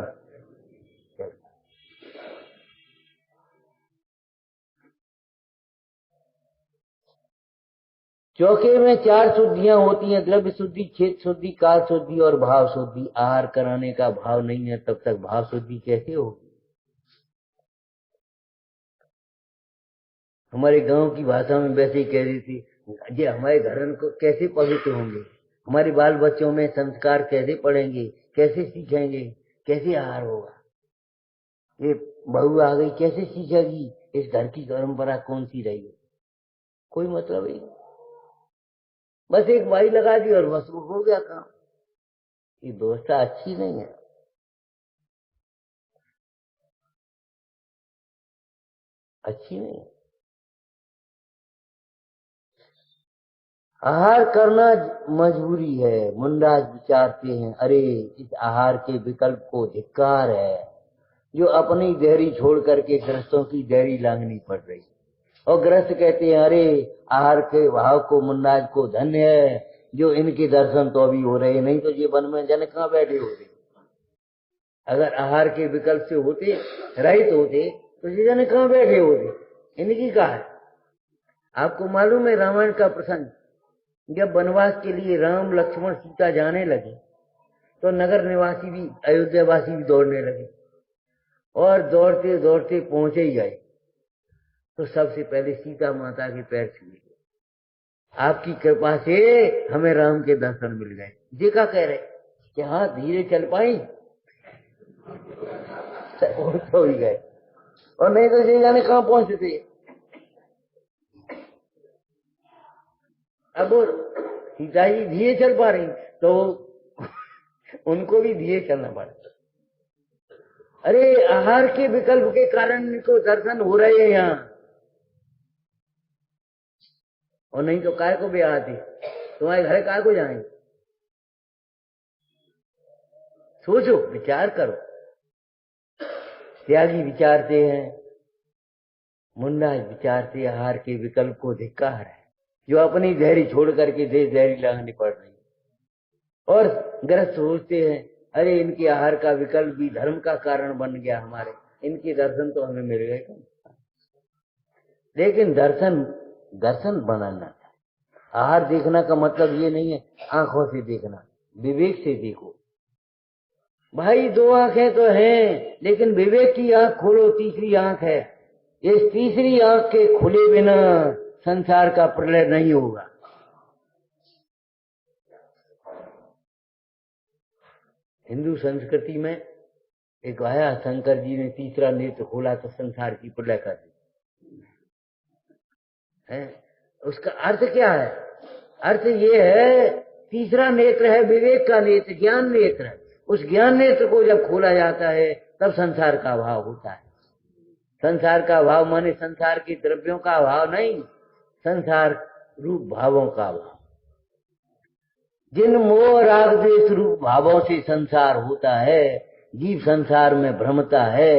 चौके में 4 शुद्धियां होती हैं, द्रव्य शुद्धि, क्षेत्र शुद्धि, काल शुद्धि और भाव शुद्धि। आहार कराने का भाव नहीं है तब तक भाव शुद्धि कैसे होगी? हमारे गांव की भाषा में वैसे ही कह रही थी, ये हमारे घर को कैसे पवित्र होंगे, हमारे बाल बच्चों में संस्कार कैसे पढ़ेंगे, कैसे सीखेंगे, कैसे आहार होगा? ये बहू आ गई, कैसे सीखेगी? इस घर की परंपरा कौन सी रही है? कोई मतलब नहीं, बस एक बाई लगा दी और बस वो हो गया काम। ये व्यवस्था अच्छी नहीं है, अच्छी नहीं है। आहार करना मजबूरी है। मुंडाज विचारते हैं, अरे इस आहार के विकल्प को धिक्कार है, जो अपनी देहरी छोड़ करके ग्रस्तों की देहरी लांघनी पड़ रही। और ग्रस्त कहते हैं, अरे आहार के भाव को, मुंडाज को धन्य है जो इनके दर्शन तो अभी हो रहे, नहीं तो ये वन में जन कहाँ बैठे होते। अगर आहार के विकल्प से होते, रहित होते, तो ये जन कहाँ बैठे होते? इनकी कहा है। आपको मालूम है रामायण का प्रसंग, जब वनवास के लिए राम लक्ष्मण सीता जाने लगे तो नगर निवासी भी अयोध्यावासी भी दौड़ने लगे और दौड़ते दौड़ते पहुंचे ही गए तो सबसे पहले सीता माता के पैर छुए। आपकी कृपा से हमें राम के दर्शन मिल गए। देखा कह रहे कि हाँ धीरे चल पाई तो ही गए और नहीं तो ये जाने कहां पहुंचे थे। अब सीता जी धीरे चल पा रही तो उनको भी धीरे चलना पड़ा। अरे आहार के विकल्प के कारण इनको दर्शन हो रहे हैं यहाँ और नहीं तो काय को भी आते तुम्हारे घर काय को जाएंगे। सोचो विचार करो। त्यागी विचारते हैं, मुन्ना विचारते आहार के विकल्प को धिक्कार है जो अपनी जहरी छोड़ करके देश जहरी लांघनी पड़ रही और ग्रस्त सोचते हैं अरे इनके आहार का विकल्प भी धर्म का कारण बन गया हमारे, इनके दर्शन तो हमें मिल गए। लेकिन दर्शन दर्शन बनाना चाहिए। आहार देखना का मतलब ये नहीं है आंखों से देखना, विवेक से देखो। भाई दो आंखें तो हैं लेकिन विवेक की आंख खोलो, तीसरी आंख है। इस तीसरी आंख के खुले बिना संसार का प्रलय नहीं होगा। हिंदू संस्कृति में एक आया शंकर जी ने तीसरा नेत्र खोला तो संसार की प्रलय कर दी है। उसका अर्थ क्या है? अर्थ ये है तीसरा नेत्र है विवेक का नेत्र, ज्ञान नेत्र है। उस ज्ञान नेत्र को जब खोला जाता है तब संसार का अभाव होता है। संसार का अभाव माने संसार के द्रव्यों का अभाव नहीं, संसार रूप भावों का अभाव। जिन मोह राग द्वेष रूप भावों से संसार होता है, जीव संसार में भ्रमता है,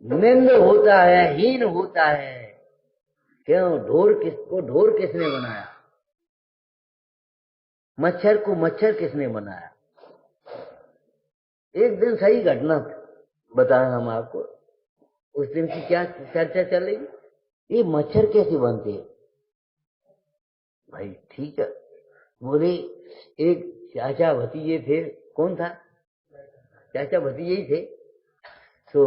निंद होता है, हीन होता है। क्यों? ढोर किसने बनाया? मच्छर को मच्छर किसने बनाया? एक दिन सही घटना बताएं हम आपको। उस दिन की क्या चर्चा चल रही? ये मच्छर कैसे बनते हैं? भाई ठीक है, बोले एक चाचा भतीजे थे। कौन था? चाचा भतीजे ही थे। तो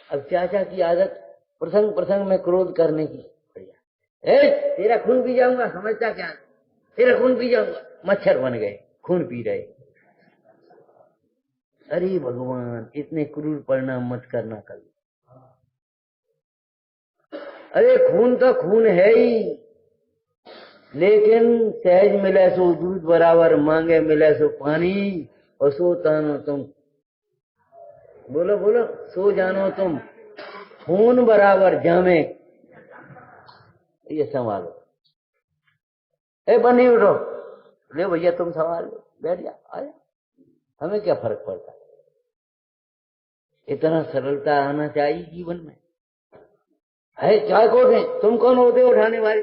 अब चाचा की आदत प्रसंग प्रसंग में क्रोध करने की। तेरा खून पी जाऊंगा, समझता क्या? तेरा खून पी जाऊंगा। मच्छर बन गए, खून पी रहे। अरे भगवान, इतने क्रूर परिणाम मत करना कभी। अरे खून तो खून है ही, लेकिन सहज मिले सो दूध बराबर, मांगे मिले सो पानी, और सो तानो तुम, बोलो बोलो, सो जानो तुम खून बराबर जामे। ये संभालो। ए बनी उठो, ले भैया तुम संभाल लो, बैठ जा, आया, हमें क्या फर्क पड़ता। इतना सरलता आना चाहिए जीवन में। है चाय को दे, तुम कौन होते हो उठाने वाले?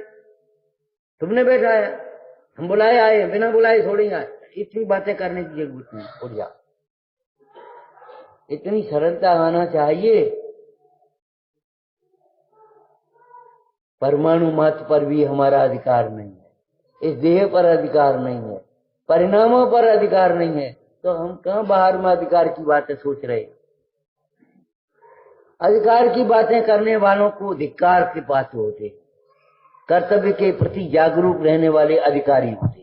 तुमने बैठाया, हम बुलाए आए, बिना बुलाए थोड़ी आए। इतनी बातें करने की जरूरत नहीं। उठ जा। इतनी सरलता आना चाहिए। परमाणु मात्र पर भी हमारा अधिकार नहीं है, इस देह पर अधिकार नहीं है, परिणामों पर अधिकार नहीं है, तो हम कहां बाहर में अधिकार की बातें सोच रहे हैं? अधिकार की बातें करने वालों को धिक्कार के पात्र होते, कर्तव्य के प्रति जागरूक रहने वाले अधिकारी होते।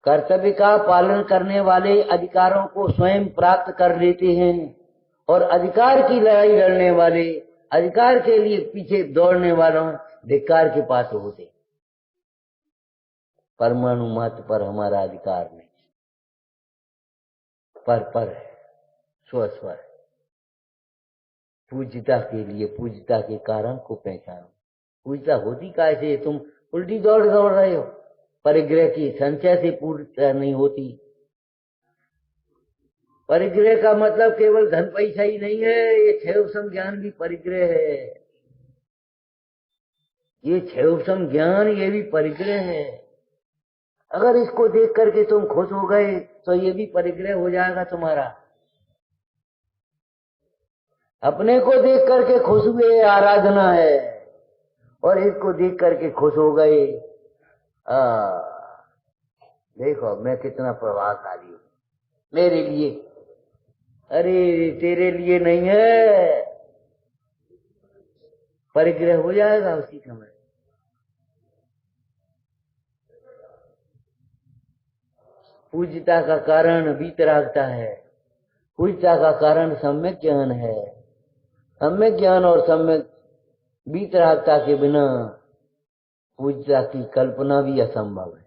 कर्तव्य का पालन करने वाले अधिकारों को स्वयं प्राप्त कर लेते हैं और अधिकार की लड़ाई लड़ने वाले, अधिकार के लिए पीछे दौड़ने वालों धिक्कार के पात्र होते। परमाणु मात्र पर हमारा अधिकार नहीं, पर है, स्व है। पूज्यता के लिए पूज्यता के कारण को पहचानो। पूज्यता होती कैसे? तुम उल्टी दौड़ रहे हो, परिग्रह की संचय से पूर्णता नहीं होती। परिग्रह का मतलब केवल धन पैसा ही नहीं है, ये क्षयोपम ज्ञान भी परिग्रह है। ये क्षयोपम ज्ञान ये भी परिग्रह है। अगर इसको देख करके तुम खुश हो गए तो ये भी परिग्रह हो जाएगा तुम्हारा। अपने को देख करके खुश हुए आराधना है, और इसको देख करके खुश हो गए। देखो मैं कितना प्रभावशाली हूँ मेरे लिए। अरे तेरे लिए नहीं है, परिग्रह हो जाएगा उसी समय। पूज्यता का कारण वीतरागता है, पूज्यता का कारण सम्यक ज्ञान है। सम्यक ज्ञान और सम्यक वीतरागता के बिना पूज्यता की कल्पना भी असंभव है।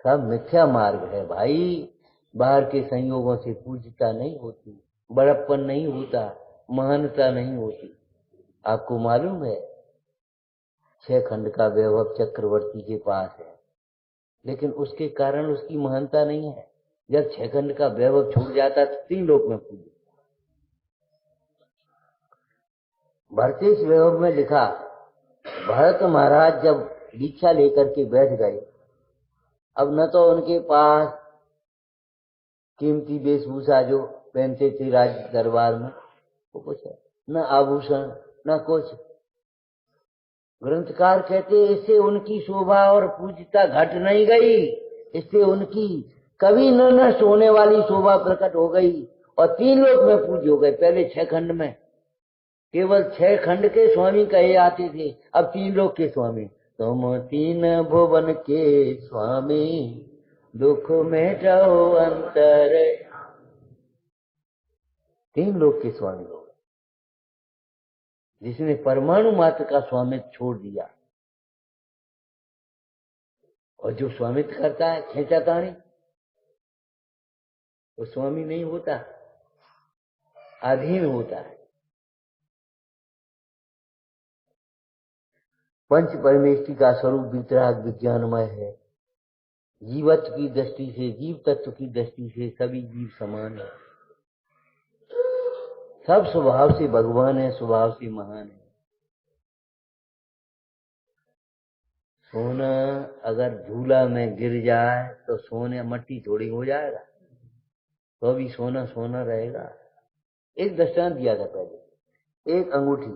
सब मिथ्या मार्ग है भाई। बाहर के संयोगों से पूज्यता नहीं होती, बड़प्पन नहीं होता, महानता नहीं होती। आपको मालूम है 6 खंड का वैभव चक्रवर्ती के पास है, लेकिन उसके कारण उसकी महानता नहीं है। जब 6 खंड का वैभव छूट जाता तो 3 लोक में पूजे। भरतेश वैभव में लिखा, भरत महाराज जब दीक्षा लेकर के बैठ गए, अब न तो उनके पास कीमती वेशभूषा जो पहनते थे राज दरबार में वो कुछ है, न आभूषण न कुछ। ग्रंथकार कहते इससे उनकी शोभा और पूज्यता घट नहीं गई, इससे उनकी कभी न नष्ट होने वाली शोभा प्रकट हो गई और 3 लोक में पूज्य हो गए। पहले 6 खंड में केवल 6 खंड के स्वामी कहे आते थे, अब 3 लोक के स्वामी। तुम 3 भुवन के स्वामी, दुख में जाओ अंतर। 3 लोक के स्वामी हो गए, जिसने परमाणु मात्र का स्वामित्व छोड़ दिया। और जो स्वामित्व करता है खेचातानी, वो स्वामी नहीं होता, अधीन होता है। पंच परमेष्टि का स्वरूप वितराग विज्ञानमय है। जीवत्व की दृष्टि से, जीव तत्व की दृष्टि से सभी जीव समान है। सब स्वभाव से भगवान है, स्वभाव से महान है। सोना अगर झूला में गिर जाए तो सोने मट्टी थोड़ी हो जाएगा, तो भी सोना सोना रहेगा। एक दृष्टांत दिया था पहले। एक अंगूठी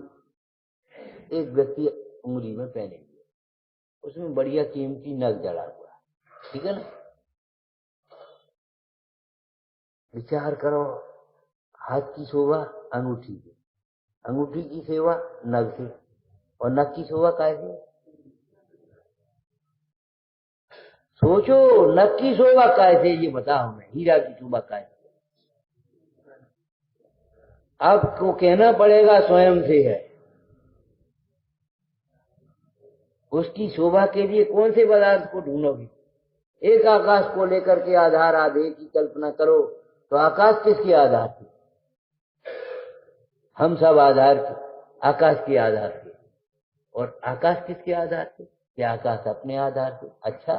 एक व्यक्ति उंगली में पहने, उसमें बढ़िया कीमती नग जड़ा हुआ, ठीक है ना। विचार करो, हाथ की शोभा अंगूठी से, अंगूठी की सेवा नग से, और नग की शोभा कैसे? सोचो, नग की शोभा कैसे ये बताओ हमें, हीरा की शोभा कैसे? आपको कहना पड़ेगा स्वयं से है। उसकी शोभा के लिए कौन से पदार्थ को ढूंढोगे? एक आकाश को लेकर के आधार आधे की कल्पना करो, तो आकाश किसके आधार पे? हम सब आधार के, आकाश के आधार पे। और आकाश किसके आधार पे? क्या आकाश अपने आधार पे? अच्छा,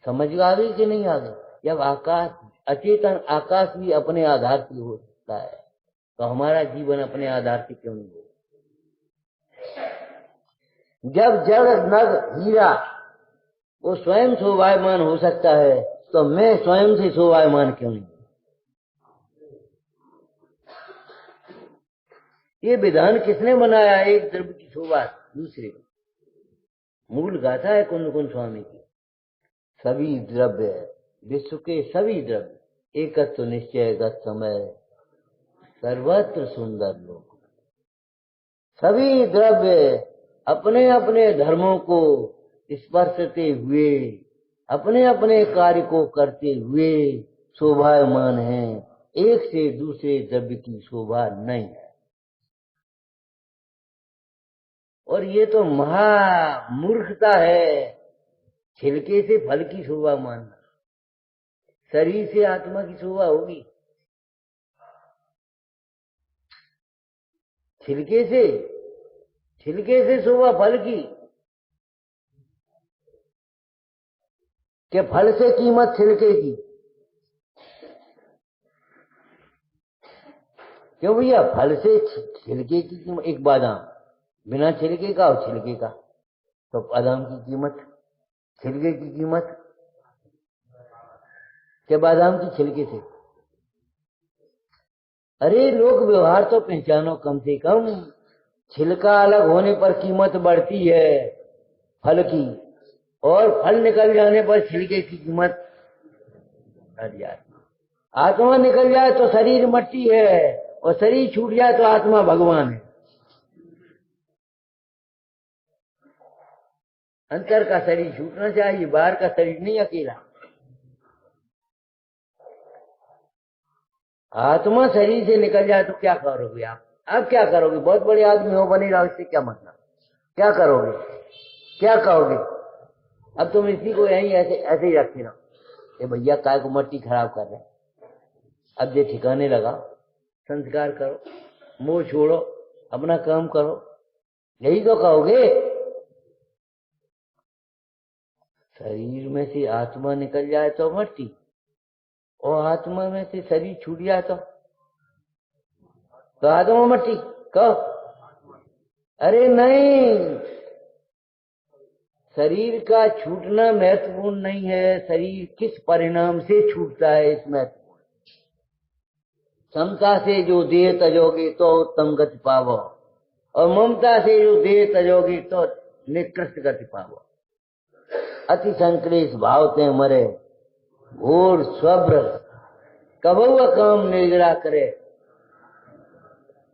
समझ आ गई कि नहीं आ गई? जब आकाश, अचेतन आकाश भी अपने आधार पे होता है, तो हमारा जीवन अपने आधार पे क्यों नहीं होगा? जब जड़ नग हीरा वो स्वयं शोभायमान हो सकता है, तो मैं स्वयं से शोभायमान क्यों नहीं? ये विधान किसने बनाया? एक द्रव्य की शोभा दूसरे। मूल गाथा है कुंद कुंद स्वामी की। सभी द्रव्य, विश्व के सभी द्रव्य एकत्व निश्चय गत समय, सर्वत्र सुंदर लोक। सभी द्रव्य अपने अपने धर्मों को स्पर्शते हुए, अपने अपने कार्य को करते हुए शोभायमान हैं। एक से दूसरे द्रव्य की शोभा नहीं है। और ये तो महा मूर्खता है, छिलके से फल की शोभा मानना। शरीर से आत्मा की शोभा होगी, छिलके से शोभा फल की। क्या फल से कीमत छिलके की? क्यों भैया? फल से छिलके की कीमत। एक बादाम बिना छिलके का और छिलके का, तो बादाम की कीमत, छिलके की कीमत क्या बादाम की छिलके से? अरे लोक व्यवहार तो पहचानो कम से कम। छिलका अलग होने पर कीमत बढ़ती है फल की, और फल निकल जाने पर छिलके की कीमत घट जाती। आत्मा निकल जाए तो शरीर मट्टी है, और शरीर छूट जाए तो आत्मा भगवान है। अंतर का शरीर छूटना चाहिए, बाहर का शरीर नहीं अकेला। आत्मा शरीर से निकल जाए तो क्या करोगे आप? अब क्या करोगे? बहुत बड़े आदमी हो बने रहो, इससे क्या मतलब? क्या करोगे? क्या कहोगे? अब तुम इसी को यहीं ऐसे ऐसे ही रखे रहो, ये भैया काय को मट्टी खराब कर रहे हैं, अब ये ठिकाने लगा, संस्कार करो, मोह छोड़ो, अपना काम करो, यही तो कहोगे। शरीर में से आत्मा निकल जाए तो मट्टी, और आत्मा में से शरीर छूट जाए तो आत्मा मट्टी कहो। अरे नहीं, शरीर का छूटना महत्वपूर्ण नहीं है, शरीर किस परिणाम से छूटता है इस महत्वपूर्ण। समता से जो देह तजोगे तो उत्तम गति पावो, और ममता से जो देह तजोगे तो निकृष्ट गति पावो। अति संक्लेश भावते मरे, घोर स्वब्र कबहुआ काम निर्जरा करे,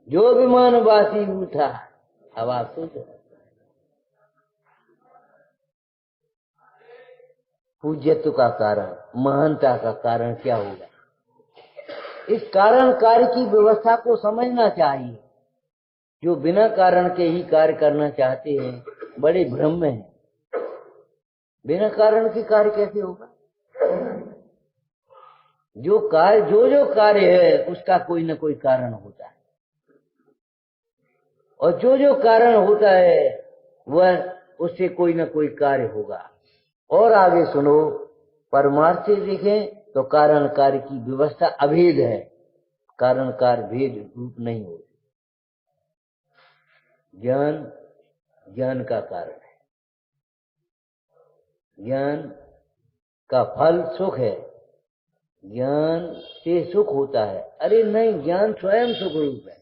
जो विमान बासी उठा। अब आप सोचो, पूज्यत्व का कारण, महानता का कारण क्या होगा? इस कारण कार्य की व्यवस्था को समझना चाहिए। जो बिना कारण के ही कार्य करना चाहते हैं बड़े भ्रम में हैं। बिना कारण के कार्य कैसे होगा? जो कार्य है उसका कोई न कोई कारण होता है, और जो कारण होता है वह उससे कोई न कोई कार्य होगा। और आगे सुनो, परमार्थ से देखें तो कारण कार्य की व्यवस्था अभेद है, कारण कार्य भेद रूप नहीं होती। ज्ञान का कारण है, ज्ञान का फल सुख है, ज्ञान से सुख होता है। अरे नहीं, ज्ञान स्वयं सुख रूप है,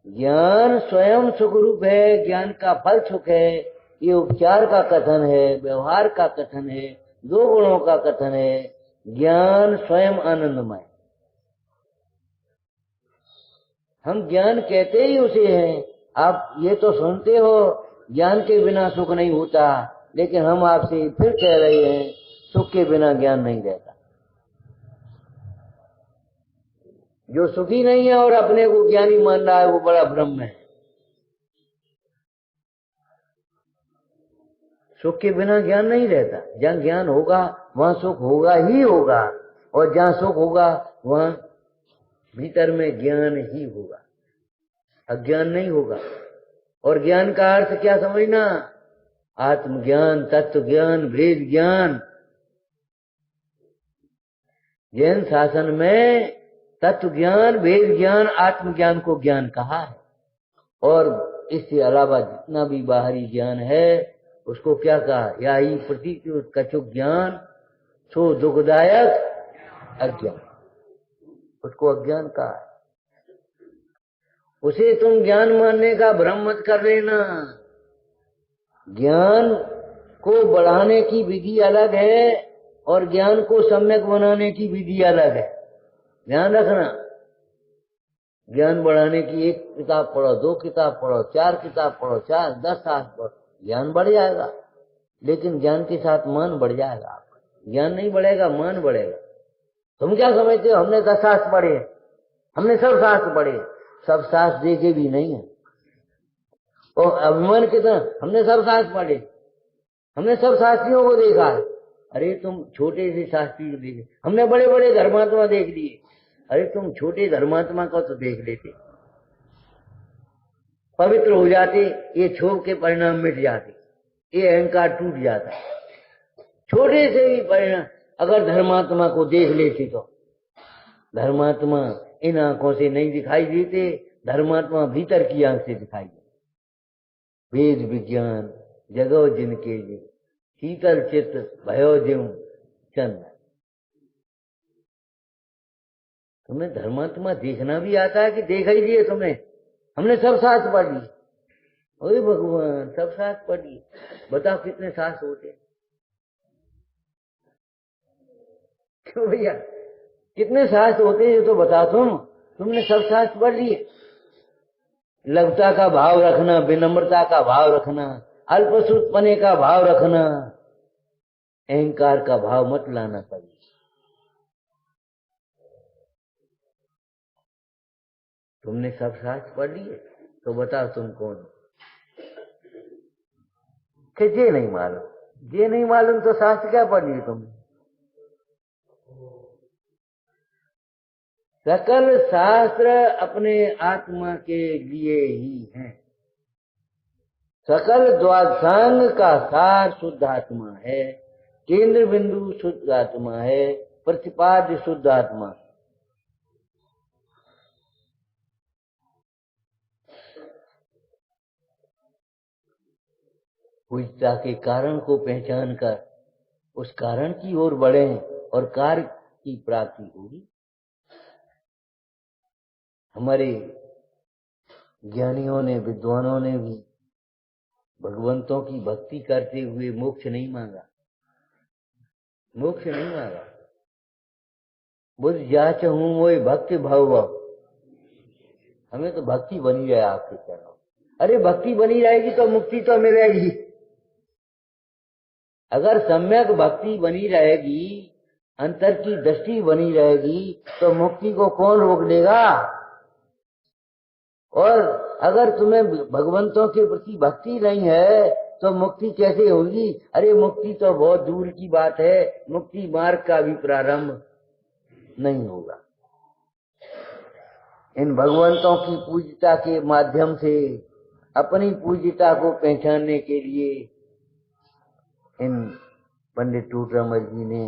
ज्ञान स्वयं सुख रूप है, ज्ञान का फल सुख है। ये उपचार का कथन है, व्यवहार का कथन है, दो गुणों का कथन है। ज्ञान स्वयं आनंदमय, हम ज्ञान कहते ही उसे हैं। आप ये तो सुनते हो ज्ञान के बिना सुख नहीं होता, लेकिन हम आपसे फिर कह रहे हैं सुख के बिना ज्ञान नहीं रहता। जो सुखी नहीं है और अपने को ज्ञानी मान रहा है वो बड़ा भ्रम है। सुख के बिना ज्ञान नहीं रहता, जहाँ ज्ञान होगा वहां सुख होगा ही होगा, और जहाँ सुख होगा वहां भीतर में ज्ञान ही होगा, अज्ञान नहीं होगा। और ज्ञान का अर्थ क्या समझना? आत्मज्ञान, तत्व ज्ञान, भेद ज्ञान। जैन शासन में तत्व ज्ञान, भेद ज्ञान, आत्मज्ञान को ज्ञान कहा है। और इससे अलावा जितना भी बाहरी ज्ञान है उसको क्या कहा? या ही प्रतीक कछु ज्ञान सो दुखदायक अज्ञान, उसको अज्ञान कहा है। उसे तुम ज्ञान मानने का भ्रम मत कर लेना। ज्ञान को बढ़ाने की विधि अलग है और ज्ञान को सम्यक बनाने की विधि अलग है, ध्यान रखना। ज्ञान बढ़ाने की एक किताब पढ़ो, दो किताब पढ़ो, चार किताब पढ़ो, 10 साल पढ़ो, ज्ञान बढ़ जाएगा। लेकिन ज्ञान के साथ मान बढ़ जाएगा आपका, ज्ञान नहीं बढ़ेगा, मान बढ़ेगा। तुम क्या समझते हो हमने 10 शास्त्र पढ़े, हमने सब शास्त्र पढ़े? सब शास्त्र देखे भी नहीं है, और अभिमान कितना, हमने सब शास्त्र पढ़े, हमने सब शास्त्रियों को देखा है। अरे तुम छोटे से शास्त्री को देखे, हमने बड़े बड़े धर्मात्मा देख लिए। अरे तुम छोटे धर्मात्मा को तो देख लेते, पवित्र हो जाते, ये क्षोभ के परिणाम मिट जाते, ये अहंकार टूट जाता। छोटे से भी परिणाम अगर धर्मात्मा को देख लेते तो, धर्मात्मा इन आंखों से नहीं दिखाई देते, धर्मात्मा भीतर की आंख से दिखाई देते। वेद विज्ञान जगो जिनके जी, शीतल चित्त भयो ज्यों चंद्र। तुम्हें धर्मात्मा देखना भी आता है कि देखा ही लिए तुमने? हमने सब शास्त्र पढ़ लिए। ओए भगवान, सब शास्त्र पढ़ लिए, बताओ कितने शास्त्र होते? क्यों भैया, कितने शास्त्र होते हैं ये तो बता तुमने सब शास्त्र पढ़ लिए। लघुता का भाव रखना, विनम्रता का भाव रखना, अल्पसूतपने का भाव रखना, अहंकार का भाव मत लाना कभी। तुमने सब शास्त्र पढ़ लिए तो बताओ तुम कौन हो? कि ये नहीं मालूम, ये नहीं मालूम तो शास्त्र क्या पढ़ लिए तुमने? सकल शास्त्र अपने आत्मा के लिए ही हैं। सकल द्वादशांग का सार शुद्ध आत्मा है, केंद्र बिंदु शुद्ध आत्मा है, प्रतिपाद्य शुद्ध आत्मा। पूजता के कारण को पहचान कर उस कारण की ओर बढ़े और कार्य की प्राप्ति होगी। हमारे ज्ञानियों ने, विद्वानों ने भी भगवंतों की भक्ति करते हुए मोक्ष नहीं मांगा, मोक्ष नहीं मांगा। बुद्ध जाच हूं वो भक्ति भव। हमें तो भक्ति बनी रहे आपके चरणों। अरे भक्ति बनी रहेगी तो मुक्ति तो मिलेगी। अगर सम्यक भक्ति बनी रहेगी, अंतर की दृष्टि बनी रहेगी, तो मुक्ति को कौन रोक देगा? और अगर तुम्हें भगवंतों के प्रति भक्ति नहीं है तो मुक्ति कैसे होगी? अरे मुक्ति तो बहुत दूर की बात है, मुक्ति मार्ग का भी प्रारंभ नहीं होगा। इन भगवंतों की पूज्यता के माध्यम से अपनी पूज्यता को पहचानने के लिए इन पंडित टूटरामल जी ने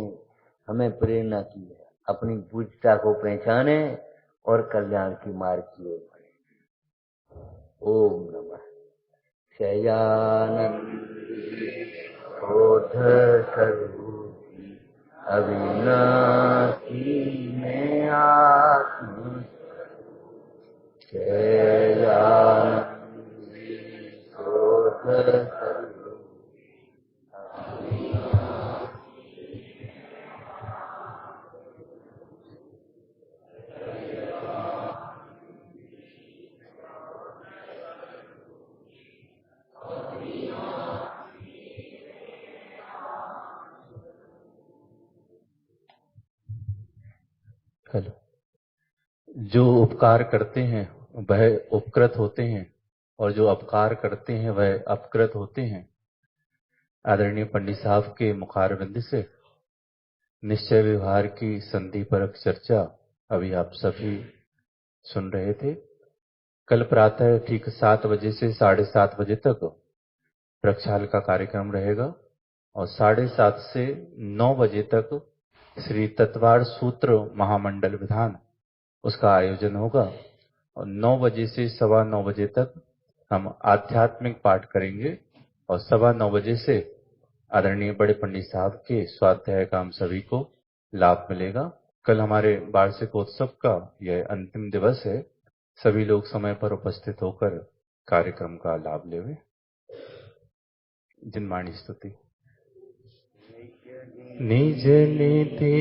हमें प्रेरणा की है। अपनी पूज्यता को पहचाने और कल्याण की मार्ग की ओर बढ़े। ओम नमः शयानंद बोध सद्बुद्धि अविनाशी में आत्म शयानंद बोध सद्बुद्धि। हेलो। जो उपकार करते हैं वह उपकृत होते हैं और जो अपकार करते हैं वह अपकृत होते हैं। आदरणीय पंडित साहब के मुखारबिंद से निश्चय व्यवहार की संधि परक चर्चा अभी आप सभी सुन रहे थे। कल प्रातः ठीक 7 बजे से 7:30 बजे तक प्रक्षाल का कार्यक्रम रहेगा और 7:30 से 9 बजे तक श्री तत्वार सूत्र महामंडल विधान उसका आयोजन होगा और 9 बजे से 9:15 बजे तक हम आध्यात्मिक पाठ करेंगे और 9:15 बजे से आदरणीय बड़े पंडित साहब के स्वाध्याय का हम सभी को लाभ मिलेगा। कल हमारे वार्षिकोत्सव का यह अंतिम दिवस है। सभी लोग समय पर उपस्थित होकर कार्यक्रम का लाभ लेवें। जिनवाणी स्तुति। निज नीति